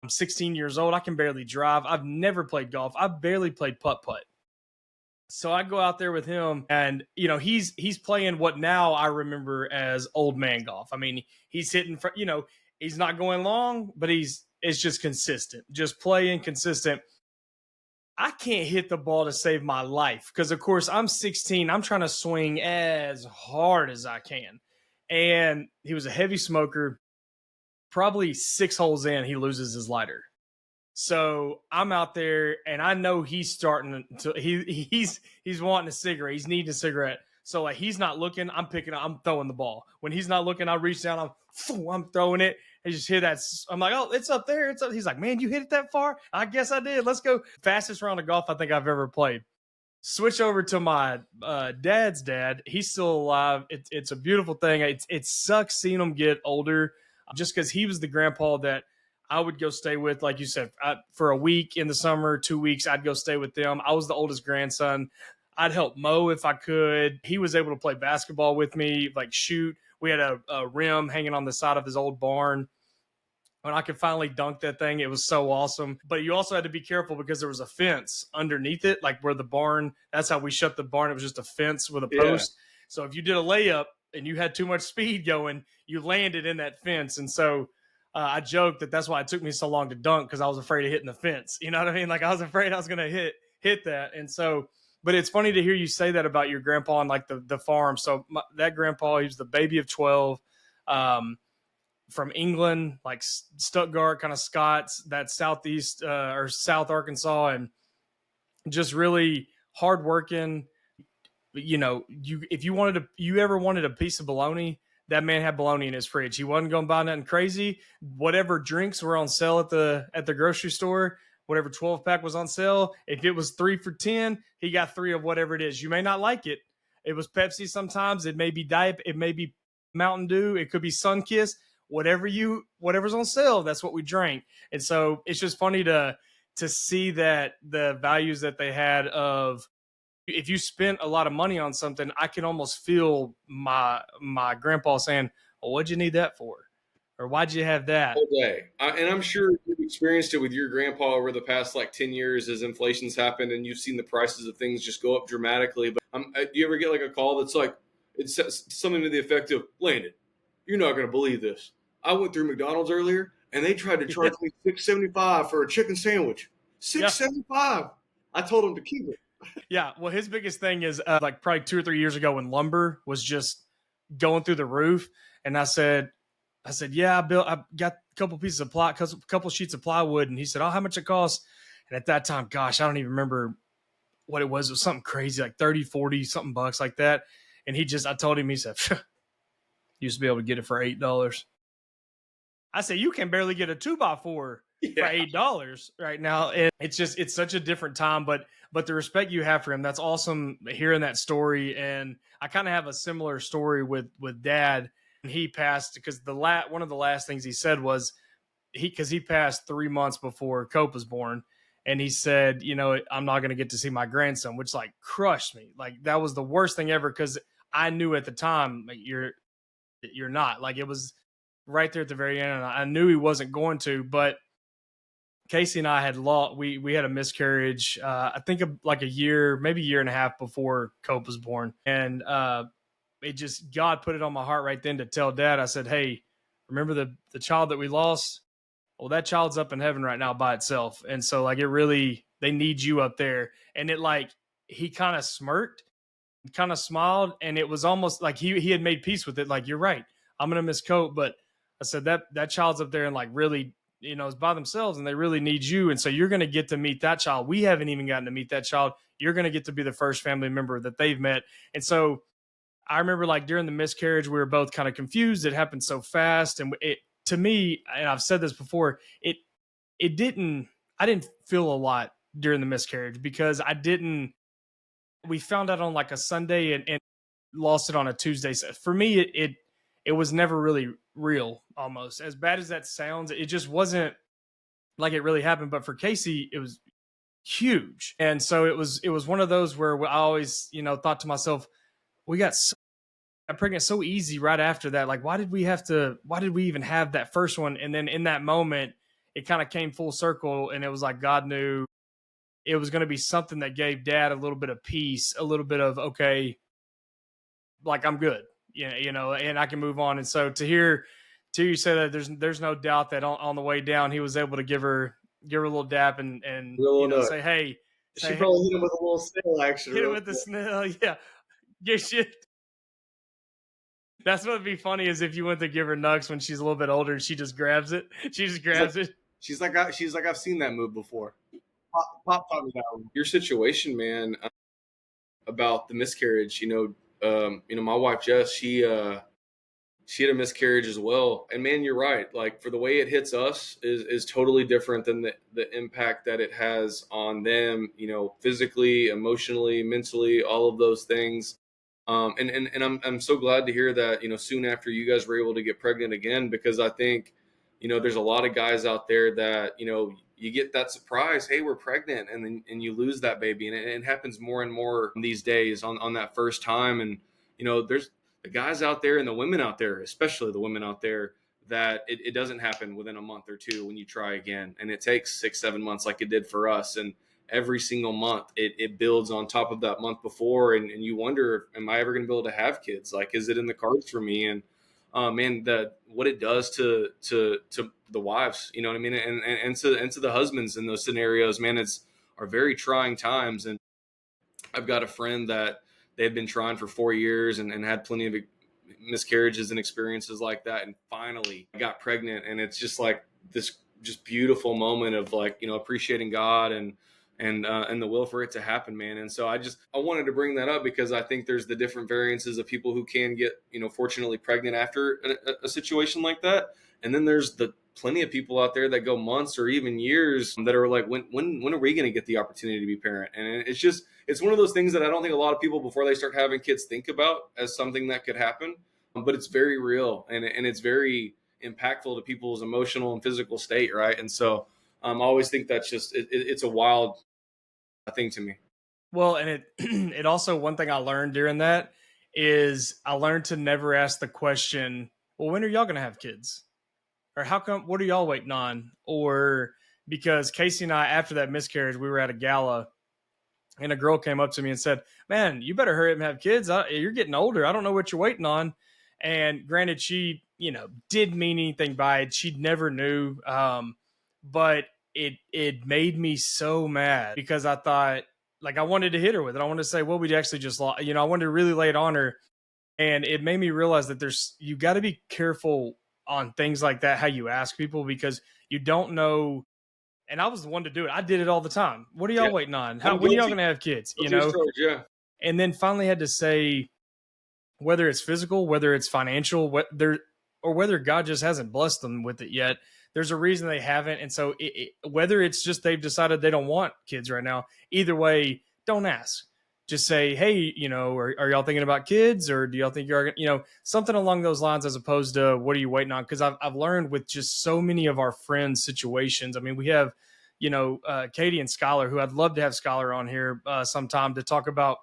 I'm 16 years old. I can barely drive. I've never played golf. I've barely played putt-putt. So I go out there with him, and he's playing what now I remember as old man golf. I mean, he's hitting for, he's not going long, but it's just consistent, just playing consistent. I can't hit the ball to save my life because, of course, I'm 16. I'm trying to swing as hard as I can. And he was a heavy smoker. Probably 6 holes in, he loses his lighter. So I'm out there, and I know he's starting to he's wanting a cigarette. He's needing a cigarette. So like he's not looking, I'm throwing the ball. When he's not looking, I reach down, I'm throwing it. I just hear that. I'm like, oh, it's up there. It's up. He's like, man, you hit it that far? I guess I did. Let's go. Fastest round of golf I think I've ever played. Switch over to my dad's dad. He's still alive. It's a beautiful thing. It sucks seeing him get older, just because he was the grandpa that I would go stay with, like you said, for a week in the summer, 2 weeks, I'd go stay with them. I was the oldest grandson. I'd help mow if I could. He was able to play basketball with me, like shoot. We had a rim hanging on the side of his old barn. When I could finally dunk that thing, it was so awesome. But you also had to be careful because there was a fence underneath it, like where the barn, that's how we shut the barn. It was just a fence with a post. Yeah. So if you did a layup and you had too much speed going, you landed in that fence. And so I joked that's why it took me so long to dunk, because I was afraid of hitting the fence. You know what I mean? Like I was afraid I was going to hit that. And so, but it's funny to hear you say that about your grandpa and like the farm. So that grandpa, he was the baby of 12. From England, like Stuttgart, kind of Scots, that southeast or South Arkansas, and just really hardworking. If you ever wanted a piece of bologna, that man had bologna in his fridge. He wasn't going to buy nothing crazy. Whatever drinks were on sale at the grocery store, whatever 12-pack was on sale, if it was 3 for $10, he got 3 of whatever it is. You may not like it. It was Pepsi sometimes. It may be Diet. It may be Mountain Dew. It could be Sunkist. Whatever's on sale, that's what we drank. And so it's just funny to see that the values that they had of, if you spent a lot of money on something, I can almost feel my grandpa saying, well, what'd you need that for? Or why'd you have that? All day. And I'm sure you've experienced it with your grandpa over the past like 10 years as inflation's happened and you've seen the prices of things just go up dramatically. But do you ever get like a call that's like, it's something to the effect of, Landon, you're not going to believe this. I went through McDonald's earlier, and they tried to charge me $6.75 for a chicken sandwich. $6.75. I told them to keep it. Yeah, well, his biggest thing is like probably 2 or 3 years ago when lumber was just going through the roof, and I said, yeah, I got a couple pieces of a couple sheets of plywood, and he said, oh, how much it costs? And at that time, gosh, I don't even remember what it was. It was something crazy, like 30, 40, something bucks like that. And I told him, he said, used to be able to get it for $8. I said, you can barely get a 2x4 for $8 right now. And it's such a different time, but the respect you have for him, that's awesome hearing that story. And I kind of have a similar story with Dad. He passed because one of the last things he said was because he passed 3 months before Cope was born. And he said, I'm not going to get to see my grandson, which like crushed me. Like that was the worst thing ever. Cause I knew at the time, like, you're not, like, it was right there at the very end. And I knew he wasn't going to, but Casey and I had we had a miscarriage, I think like a year, maybe a year and a half before Cope was born. And God put it on my heart right then to tell Dad. I said, hey, remember the child that we lost? Well, that child's up in heaven right now by itself. And so like they need you up there. And it like, he kind of smirked, kind of smiled, and it was almost like he had made peace with it. Like, you're right, I'm going to miss Cope. But I said that child's up there and like really is by themselves and they really need you. And so you're going to get to meet that child. We haven't even gotten to meet that child. You're going to get to be the first family member that they've met. And so I remember like during the miscarriage, we were both kind of confused. It happened so fast. And it, to me, and I've said this before, it didn't, I didn't feel a lot during the miscarriage because we found out on like a Sunday and lost it on a Tuesday. So for me, it was never really real. Almost as bad as that sounds, it just wasn't like it really happened. But for Casey, it was huge, and so it was one of those where I always thought to myself, we got pregnant so easy right after that. Like, why did we even have that first one? And then in that moment, it kind of came full circle, and it was like God knew it was going to be something that gave Dad a little bit of peace, a little bit of okay, like I'm good, and I can move on. And so to you say that there's no doubt that on the way down he was able to give her a little dap and say hey, she probably hit him with a little snail action. Hit him with the snail, yeah. Get shit. That's what would be funny is if you went to give her nugs when she's a little bit older and she just grabs it. She just grabs it. She's like I've seen that move before. Pop taught me that one. Your situation, man, about the miscarriage. My wife Jess, she had a miscarriage as well. And man, you're right. Like for the way it hits us is totally different than the impact that it has on them. Physically, emotionally, mentally, all of those things. And I'm so glad to hear that, soon after you guys were able to get pregnant again, because I think, there's a lot of guys out there that, you get that surprise, hey, we're pregnant, and then you lose that baby. And it happens more and more these days on that first time. And, there's the guys out there and the women out there, especially the women out there, that it doesn't happen within a month or two when you try again. And it takes 6-7 months like it did for us. And every single month it builds on top of that month before, and you wonder, am I ever going to be able to have kids? Like, is it in the cards for me? And man, what it does to the wives, you know what I mean, and to the husbands in those scenarios, man, are very trying times. And I've got a friend that they've been trying for 4 years and had plenty of miscarriages and experiences like that, and finally got pregnant. And it's just like this just beautiful moment of like, appreciating God and the will for it to happen, man. And so I wanted to bring that up because I think there's the different variances of people who can get, fortunately pregnant after a situation like that. And then there's the plenty of people out there that go months or even years that are like, when are we going to get the opportunity to be parent? And it's one of those things that I don't think a lot of people before they start having kids think about as something that could happen, but it's very real and it's very impactful to people's emotional and physical state. Right. And so I always think that's just, it's a wild thing to me. Well, and it also, one thing I learned during that is I learned to never ask the question, well, when are y'all going to have kids? Or how come, what are y'all waiting on? Or because Casey and I, after that miscarriage, we were at a gala and a girl came up to me and said, man, you better hurry up and have kids. You're getting older. I don't know what you're waiting on. And granted, she, didn't mean anything by it. She never knew. But it made me so mad because I thought, like, I wanted to hit her with it. I wanted to say, well, we actually just lost, I wanted to really lay it on her. And it made me realize that you got to be careful on things like that, how you ask people, because you don't know. And I was the one to do it. I did it all the time. What are y'all waiting on? When are y'all going to have kids? Yeah. And then finally had to say, whether it's physical, whether it's financial, or whether God just hasn't blessed them with it yet, there's a reason they haven't. And so whether it's just they've decided they don't want kids right now, either way, don't ask. Just say, hey, are y'all thinking about kids, or do y'all think you're, something along those lines, as opposed to what are you waiting on? Because I've learned with just so many of our friends' situations. I mean, we have, Katie and Skylar, who I'd love to have Skylar on here sometime to talk about,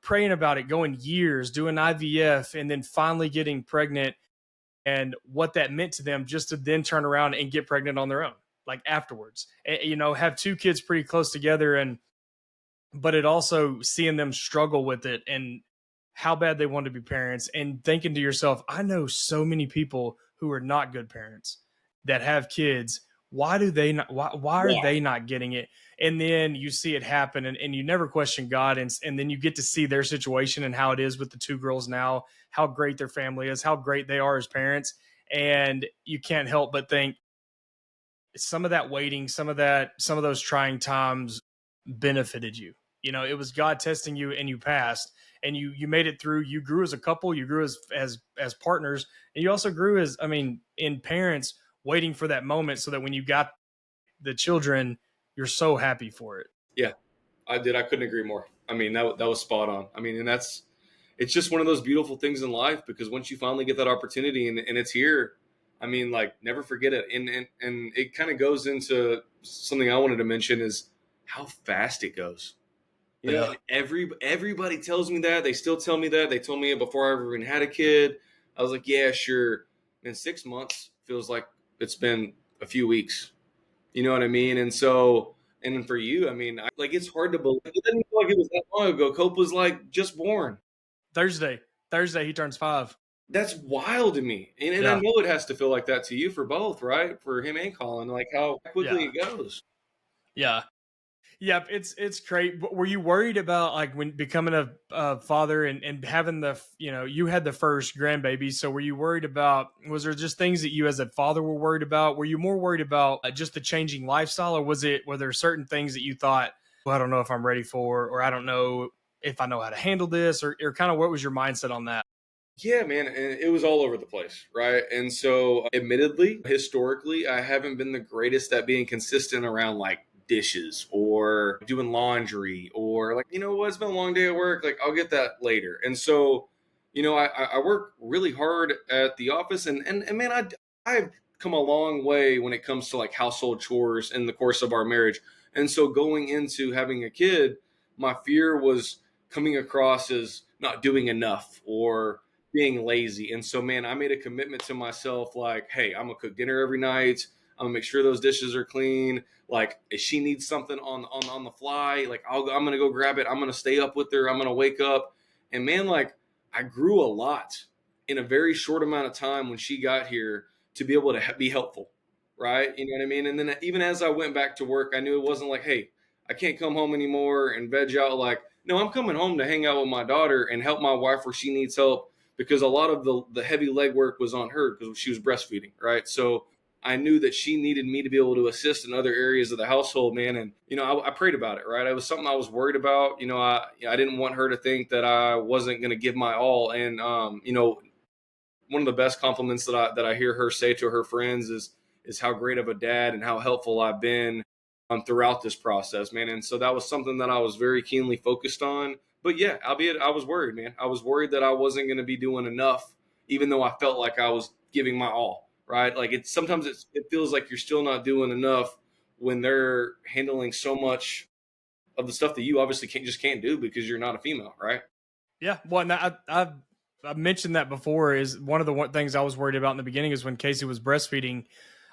praying about it, going years, doing IVF, and then finally getting pregnant, and what that meant to them just to then turn around and get pregnant on their own, like afterwards, have 2 kids pretty close together. But it also seeing them struggle with it and how bad they want to be parents, and thinking to yourself, I know so many people who are not good parents that have kids. Why do they not? Why are they not getting it? And then you see it happen, and you never question God. And then you get to see their situation and how it is with the 2 girls now, how great their family is, how great they are as parents. And you can't help but think, some of that waiting, some of those trying times benefited you. You know, it was God testing you, and you passed, and you made it through. You grew as a couple, you grew as partners, and you also grew as, I mean, in parents, waiting for that moment so that when you got the children, you're so happy for it. Yeah, I did. I couldn't agree more. I mean, that was spot on. I mean, and it's just one of those beautiful things in life, because once you finally get that opportunity and it's here, I mean, like, never forget it. And it kind of goes into something I wanted to mention is how fast it goes. You know, Yeah. and everybody tells me that. They still tell me that. They told me it before I ever even had a kid. I was like, yeah, sure. And 6 months feels like it's been a few weeks. You know what I mean? And so, and then for you, I mean, like, it's hard to believe. It doesn't feel like it was that long ago. Cope was like just born. Thursday. Thursday he turns 5. That's wild to me. And I Yeah. know it has to feel like that to you for both, right? For him and Colin, like how quickly Yeah. it goes. Yeah. Yep, it's great. But were you worried about, like, when becoming a father and having you had the first grandbaby? So were you worried about? Was there just things that you as a father were worried about? Were you more worried about just the changing lifestyle, or were there certain things that you thought, well, I don't know if I'm ready for, or I don't know if I know how to handle this, or kind of what was your mindset on that? Yeah, man, and it was all over the place, right? And so, admittedly, historically, I haven't been the greatest at being consistent around like dishes or doing laundry or like, you know what, it's been a long day at work. Like, I'll get that later. And so, I work really hard at the office, and man, I've come a long way when it comes to like household chores in the course of our marriage. And so, going into having a kid, my fear was coming across as not doing enough or being lazy. And so, man, I made a commitment to myself, like, hey, I'm gonna cook dinner every night. I'm gonna make sure those dishes are clean. Like, if she needs something on the fly, like, I'm gonna go grab it. I'm gonna stay up with her. I'm gonna wake up. And man, like, I grew a lot in a very short amount of time when she got here to be able to be helpful, right? You know what I mean? And then even as I went back to work, I knew it wasn't like, hey, I can't come home anymore and veg out. Like, no, I'm coming home to hang out with my daughter and help my wife where she needs help, because a lot of the heavy leg work was on her because she was breastfeeding, right? So I knew that she needed me to be able to assist in other areas of the household, man. And I prayed about it, right? It was something I was worried about. I didn't want her to think that I wasn't going to give my all. And one of the best compliments that I hear her say to her friends is how great of a dad and how helpful I've been throughout this process, man. And so that was something that I was very keenly focused on. But yeah, albeit I was worried, man. I was worried that I wasn't going to be doing enough, even though I felt like I was giving my all, right? Like, it feels like you're still not doing enough when they're handling so much of the stuff that you obviously can't do because you're not a female, right? Yeah, well, and I've mentioned that before. Is one of the things I was worried about in the beginning is when Casey was breastfeeding.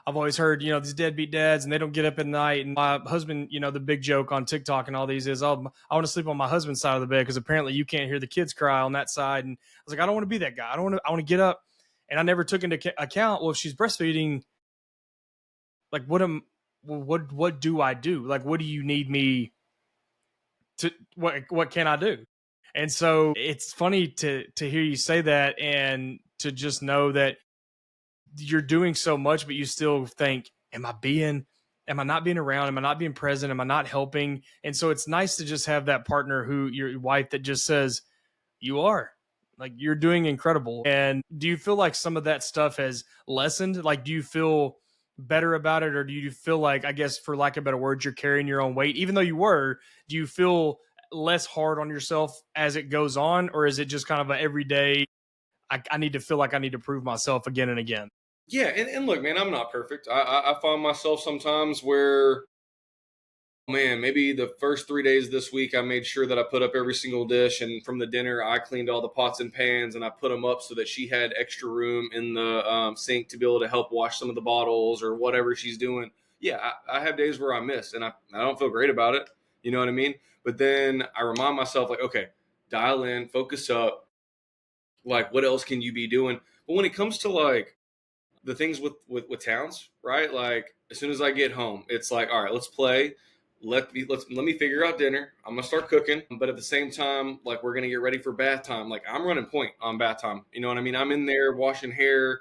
I've always heard, these deadbeat dads and they don't get up at night. And my husband, the big joke on TikTok and all these is, oh, I want to sleep on my husband's side of the bed because apparently you can't hear the kids cry on that side. And I was like, I don't want to be that guy. I want to get up. And I never took into account, well, if she's breastfeeding, like, what do I do? Like, what do you need me to, what can I do? And so it's funny to hear you say that, and to just know that you're doing so much, but you still think, am I not being around? Am I not being present? Am I not helping? And so it's nice to just have that partner, your wife, that just says, you are, like, you're doing incredible. And do you feel like some of that stuff has lessened? Like, do you feel better about it? Or do you feel like, I guess, for lack of better words, you're carrying your own weight, even though you were, do you feel less hard on yourself as it goes on? Or is it just kind of a everyday, I need to feel like I need to prove myself again and again? Yeah, and look, man, I'm not perfect. I find myself sometimes where, man, maybe the first 3 days this week, I made sure that I put up every single dish. And from the dinner, I cleaned all the pots and pans and I put them up so that she had extra room in the sink to be able to help wash some of the bottles or whatever she's doing. Yeah, I have days where I miss and I don't feel great about it. You know what I mean? But then I remind myself, like, okay, dial in, focus up. Like, what else can you be doing? But when it comes to like the things with towns, right? Like, as soon as I get home, it's like, all right, let's play. Let me figure out dinner. I'm gonna start cooking, but at the same time, like, we're gonna get ready for bath time. Like, I'm running point on bath time. You know what I mean? I'm in there washing hair.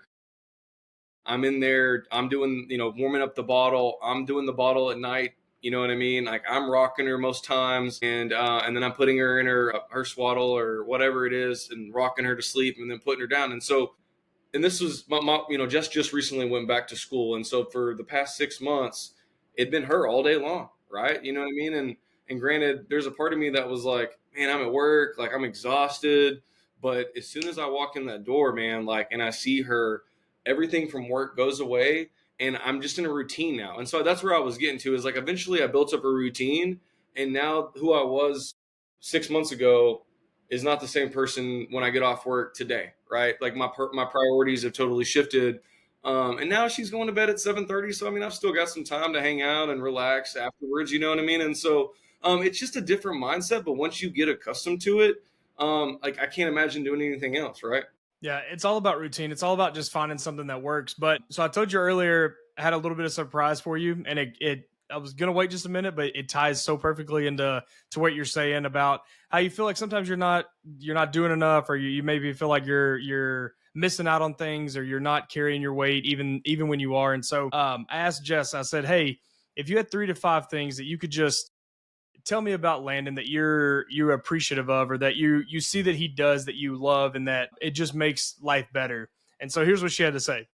I'm in there, I'm doing, warming up the bottle. I'm doing the bottle at night. You know what I mean? Like I'm rocking her most times, and then I'm putting her in her swaddle or whatever it is, and rocking her to sleep, and then putting her down. And so, and this was my just recently went back to school, and so for the past 6 months, it'd been her all day long, right? You know what I mean? And granted, there's a part of me that was like, man, I'm at work, like I'm exhausted, but as soon as I walk in that door, man, like, and I see her, everything from work goes away, and I'm just in a routine now. And so that's where I was getting to is like eventually I built up a routine, and now who I was 6 months ago is not the same person when I get off work today, right? Like my priorities have totally shifted. And now she's going to bed at 7:30, so I mean I've still got some time to hang out and relax afterwards, you know what I mean? And so it's just a different mindset, but once you get accustomed to it, like I can't imagine doing anything else, right? Yeah, it's all about routine. It's all about just finding something that works. But so I told you earlier, I had a little bit of surprise for you, and it I was gonna wait just a minute, but it ties so perfectly into what you're saying about how you feel like sometimes you're not doing enough, or you maybe feel like you're missing out on things, or you're not carrying your weight even when you are. And so I asked Jess, I said, hey, if you had 3 to 5 things that you could just tell me about Landon that you're appreciative of, or that you see that he does that you love, and that it just makes life better. And so here's what she had to say.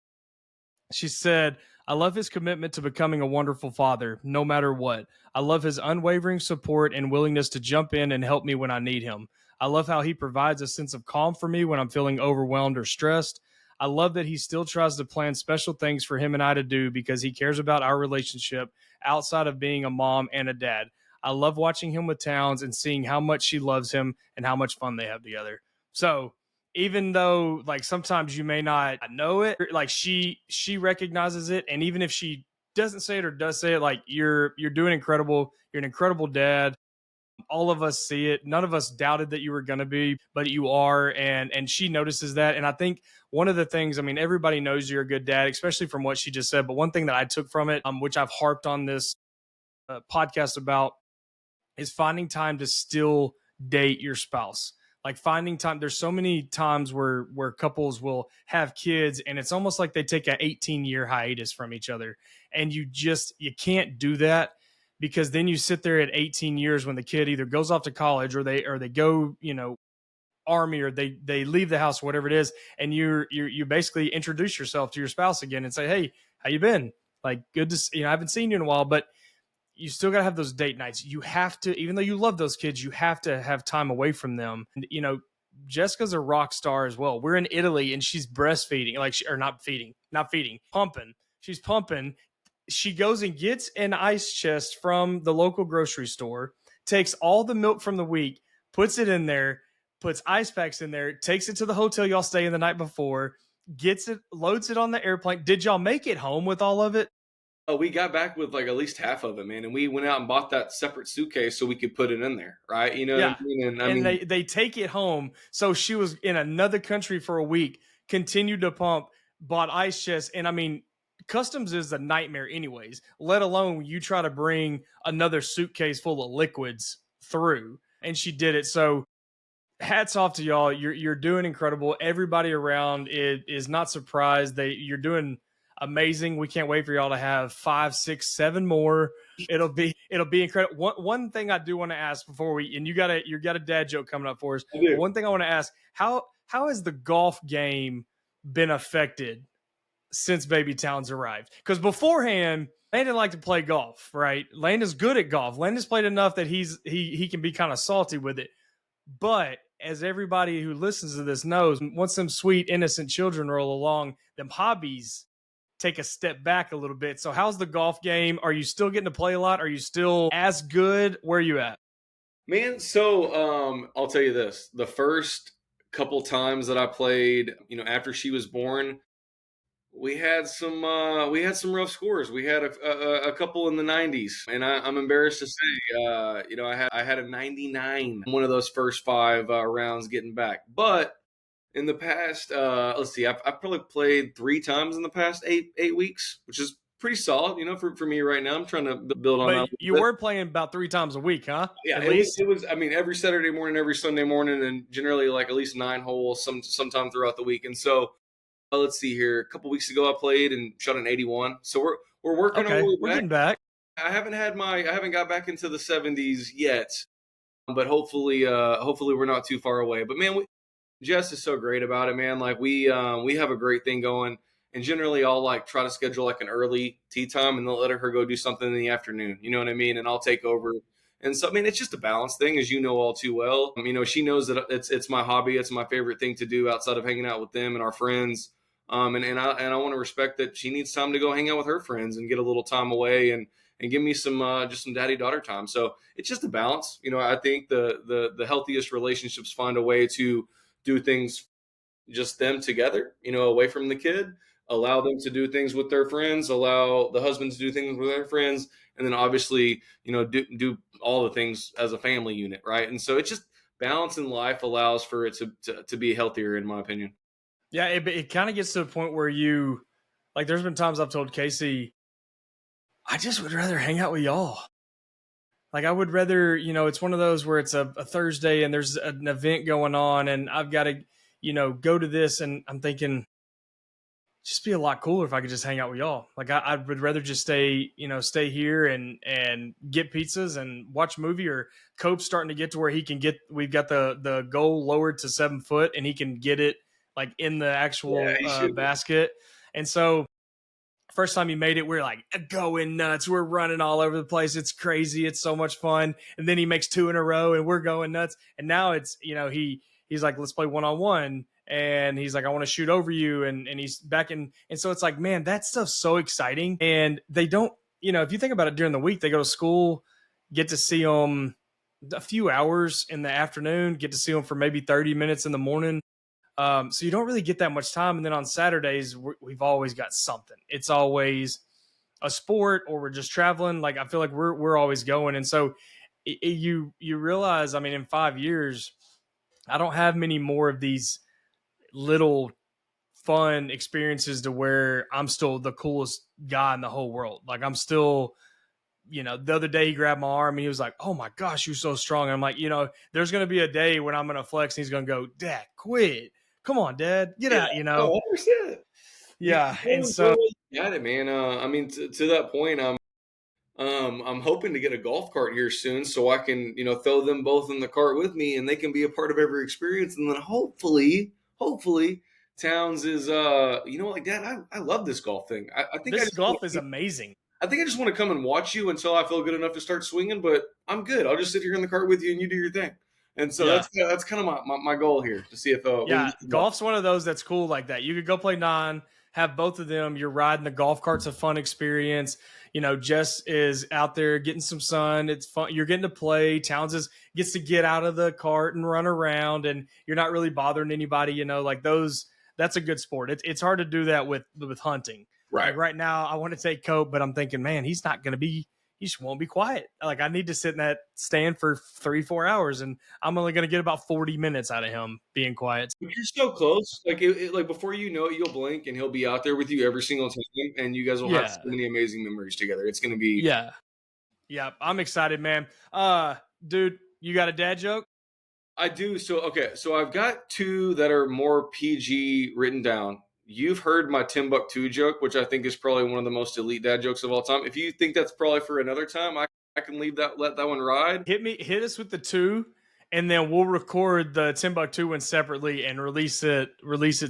She said, I love his commitment to becoming a wonderful father, no matter what. I love his unwavering support and willingness to jump in and help me when I need him. I love how he provides a sense of calm for me when I'm feeling overwhelmed or stressed. I love that he still tries to plan special things for him and I to do because he cares about our relationship outside of being a mom and a dad. I love watching him with Towns and seeing how much she loves him and how much fun they have together. So even though like sometimes you may not know it, like she recognizes it, and even if she doesn't say it or does say it, like you're doing incredible. You're an incredible dad. All of us see it. None of us doubted that you were going to be, but you are, and she notices that. And I think one of the things, I mean, everybody knows you're a good dad, especially from what she just said. But one thing that I took from it, which I've harped on this podcast about, is finding time to still date your spouse. Like finding time. There's so many times where couples will have kids, and it's almost like they take an 18-year hiatus from each other, and you can't do that, because then you sit there at 18 years when the kid either goes off to college, or they go, army, or they leave the house, whatever it is, and you basically introduce yourself to your spouse again and say, hey, how you been? Like, good to see, I haven't seen you in a while. But you still got to have those date nights. You have to, even though you love those kids, you have to have time away from them. And, Jessica's a rock star as well. We're in Italy and she's breastfeeding, like, or not feeding, pumping. She's pumping. She goes and gets an ice chest from the local grocery store, takes all the milk from the week, puts it in there, puts ice packs in there, takes it to the hotel y'all stay in the night before, gets it, loads it on the airplane. Did y'all make it home with all of it? Oh, we got back with like at least half of it, man, and we went out and bought that separate suitcase so we could put it in there, right? You know what I Yeah. mean? And I And mean, they take it home. So she was in another country for a week, continued to pump, bought ice chests. And I mean, customs is a nightmare anyways, let alone you try to bring another suitcase full of liquids through. And she did it. So hats off to y'all. You're doing incredible. Everybody around is not surprised. You're doing amazing. We can't wait for y'all to have 5, 6, 7 more. It'll be incredible. One thing I do want to ask before and you got a dad joke coming up for us. But one thing I want to ask, how has the golf game been affected since Baby Towns arrived? Because beforehand, Landon liked to play golf, right? Landon's good at golf. Landon's played enough that he can be kind of salty with it. But as everybody who listens to this knows, once them sweet, innocent children roll along, them hobbies take a step back a little bit. So how's the golf game? Are you still getting to play a lot? Are you still as good? Where are you at? man, so I'll tell you this: the first couple times that I played, after she was born, we had some rough scores. We had a couple in the 90s, and I'm embarrassed to say, I had a 99 one of those first 5 rounds getting back. But in the past, let's see, I've probably played 3 times in the past eight weeks, which is pretty solid, for me right now. I'm trying to build on that a But little you bit. were playing about 3 times a week, huh? Yeah, At it was. least. It was. I mean, every Saturday morning, every Sunday morning, and generally like at least 9 holes, sometime throughout the week. And so Let's see here. A couple weeks ago, I played and shot an 81. So we're working our Okay, way we're back. getting back. I haven't got back into the 70s yet, but hopefully we're not too far away. But man, Jess is so great about it, man. Like we have a great thing going, and generally I'll like try to schedule like an early tea time, and they'll let her go do something in the afternoon. You know what I mean? And I'll take over. And so I mean, it's just a balance thing, as you know all too well. You know, she knows that it's my hobby, it's my favorite thing to do outside of hanging out with them and our friends. And I want to respect that she needs time to go hang out with her friends and get a little time away and give me some just some daddy daughter time. So it's just a balance. You know, I think the healthiest relationships find a way to do things just them together, you know, away from the kid, allow them to do things with their friends, allow the husband to do things with their friends, and then obviously, you know, do all the things as a family unit, right? And so it's just balance in life allows for it to be healthier, in my opinion. Yeah, it kind of gets to a point where you like. There's been times I've told Casey, I just would rather hang out with y'all. Like I would rather, it's one of those where it's a Thursday and there's an event going on, and I've got to, go to this, and I'm thinking, just be a lot cooler if I could just hang out with y'all. Like I would rather just stay here and get pizzas and watch a movie. Or Cope's starting to get to where he can get. We've got the goal lowered to 7 foot, and he can get it like in the Yeah, actual he should. basket. And so first time he made it, we're like going nuts. We're running all over the place. It's crazy. It's so much fun. And then he makes two in a row, and we're going nuts. And now it's he's like, let's play one on one. And he's like, I want to shoot over you. And he's back in. And so it's like, man, that stuff's so exciting. And they don't, if you think about it, during the week, they go to school, get to see them a few hours in the afternoon, get to see them for maybe 30 minutes in the morning. So you don't really get that much time. And then on Saturdays, we've always got something. It's always a sport, or we're just traveling. Like I feel like we're always going. And so you realize, I mean, in 5 years, I don't have many more of these little fun experiences to where I'm still the coolest guy in the whole world. Like I'm still, the other day he grabbed my arm and he was like, "Oh my gosh, you're so strong." And I'm like, there's going to be a day when I'm going to flex and he's going to go, "Dad, quit. Come on, Dad, get Yeah, out." no, 100%. Yeah. You And know, enjoy so, what you got it, man. I mean, to that point, I'm hoping to get a golf cart here soon, so I can, you know, throw them both in the cart with me, and they can be a part of every experience. And then hopefully, Towns is, you know, like Dad, I love this golf thing. I think this golf is amazing. I think I just want to come and watch you until I feel good enough to start swinging. But I'm good. I'll just sit here in the cart with you, and you do your thing. And so Yeah. that's kind of my goal here to see if we can Yeah, golf's one of those that's cool like that. You could go play nine, have both of them. You're riding the golf cart's a fun experience. Jess is out there getting some sun. It's fun. You're getting to play. Gets to get out of the cart and run around, and you're not really bothering anybody. Like those. That's a good sport. It's hard to do that with hunting. right. Like right now, I want to take Cope, but I'm thinking, man, he's not going to be. He just won't be quiet. Like I need to sit in that stand for 3-4 hours, and I'm only going to get about 40 minutes out of him being quiet. But you're so close. Like like before you know it, you'll blink and he'll be out there with you every single time, and you guys will have so Yeah. many amazing memories together. It's gonna be. Yeah. Yeah. I'm excited, man. Dude, you got a dad joke? I do. So okay. So I've got two that are more PG written down. You've heard my Timbuktu joke, which I think is probably one of the most elite dad jokes of all time. If you think that's probably for another time, I can let that one ride. Hit us with the two, and then we'll record the Timbuktu one separately and release it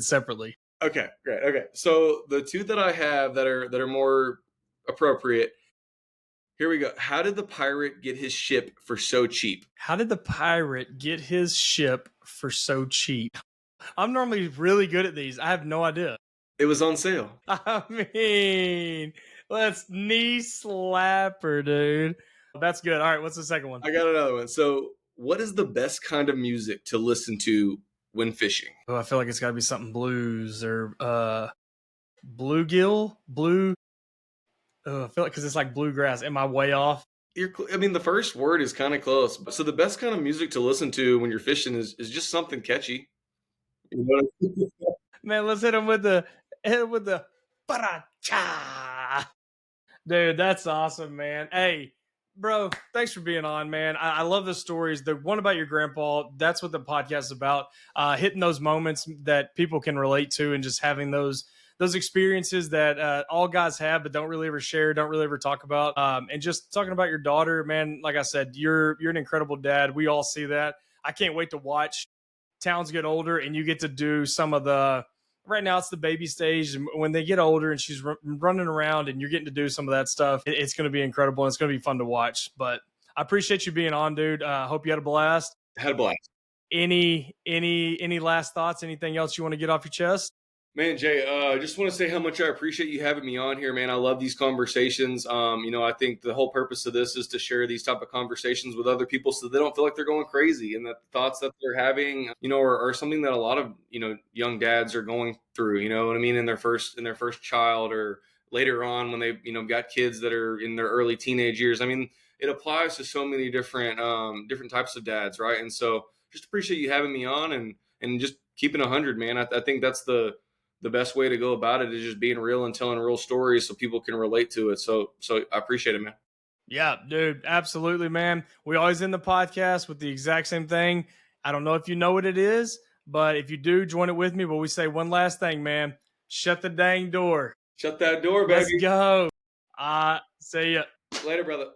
separately. Okay, great. Okay, so the two that I have that are more appropriate. Here we go. How did the pirate get his ship for so cheap? How did the pirate get his ship for so cheap? I'm normally really good at these. I have no idea. It was on sale. I mean, let's knee slapper, dude. That's good. All right, what's the second one? I got another one. So, what is the best kind of music to listen to when fishing? Oh, I feel like it's got to be something blues or bluegill, blue. Oh, I feel like because it's like bluegrass. Am I way off? I mean, the first word is kind of close. So, the best kind of music to listen to when you're fishing is just something catchy. You know what I mean? Man, let's hit him with the paracha. Dude, that's awesome, man. Hey, Bro, thanks for being on, man. I love the stories. The one about your grandpa, that's what the podcast is about. Hitting those moments that people can relate to and just having those experiences that all guys have but don't really ever share, don't really ever talk about. And just talking about your daughter, man, like I said, you're an incredible dad. We all see that. I can't wait to watch Towns get older and you get to do some of the right now it's the baby stage. When they get older and she's running around and you're getting to do some of that stuff, it's going to be incredible and it's going to be fun to watch. But I appreciate you being on, dude. Hope you had a blast. Had a blast. Any last thoughts? Anything else you want to get off your chest? Man, Jay, just want to say how much I appreciate you having me on here, man. I love these conversations. I think the whole purpose of this is to share these type of conversations with other people so they don't feel like they're going crazy and that the thoughts that they're having, are something that a lot of, young dads are going through, you know what I mean, in their first child or later on when they, got kids that are in their early teenage years. I mean, it applies to so many different types of dads, right? And so just appreciate you having me on and just keeping 100, man. I think that's the best way to go about it is just being real and telling real stories so people can relate to it. So I appreciate it, man. Yeah, dude, absolutely, man. We always end the podcast with the exact same thing. I don't know if you know what it is, but if you do, join it with me. But we say one last thing, man. Shut the dang door. Shut that door, Let's baby. go. See ya. Later, brother.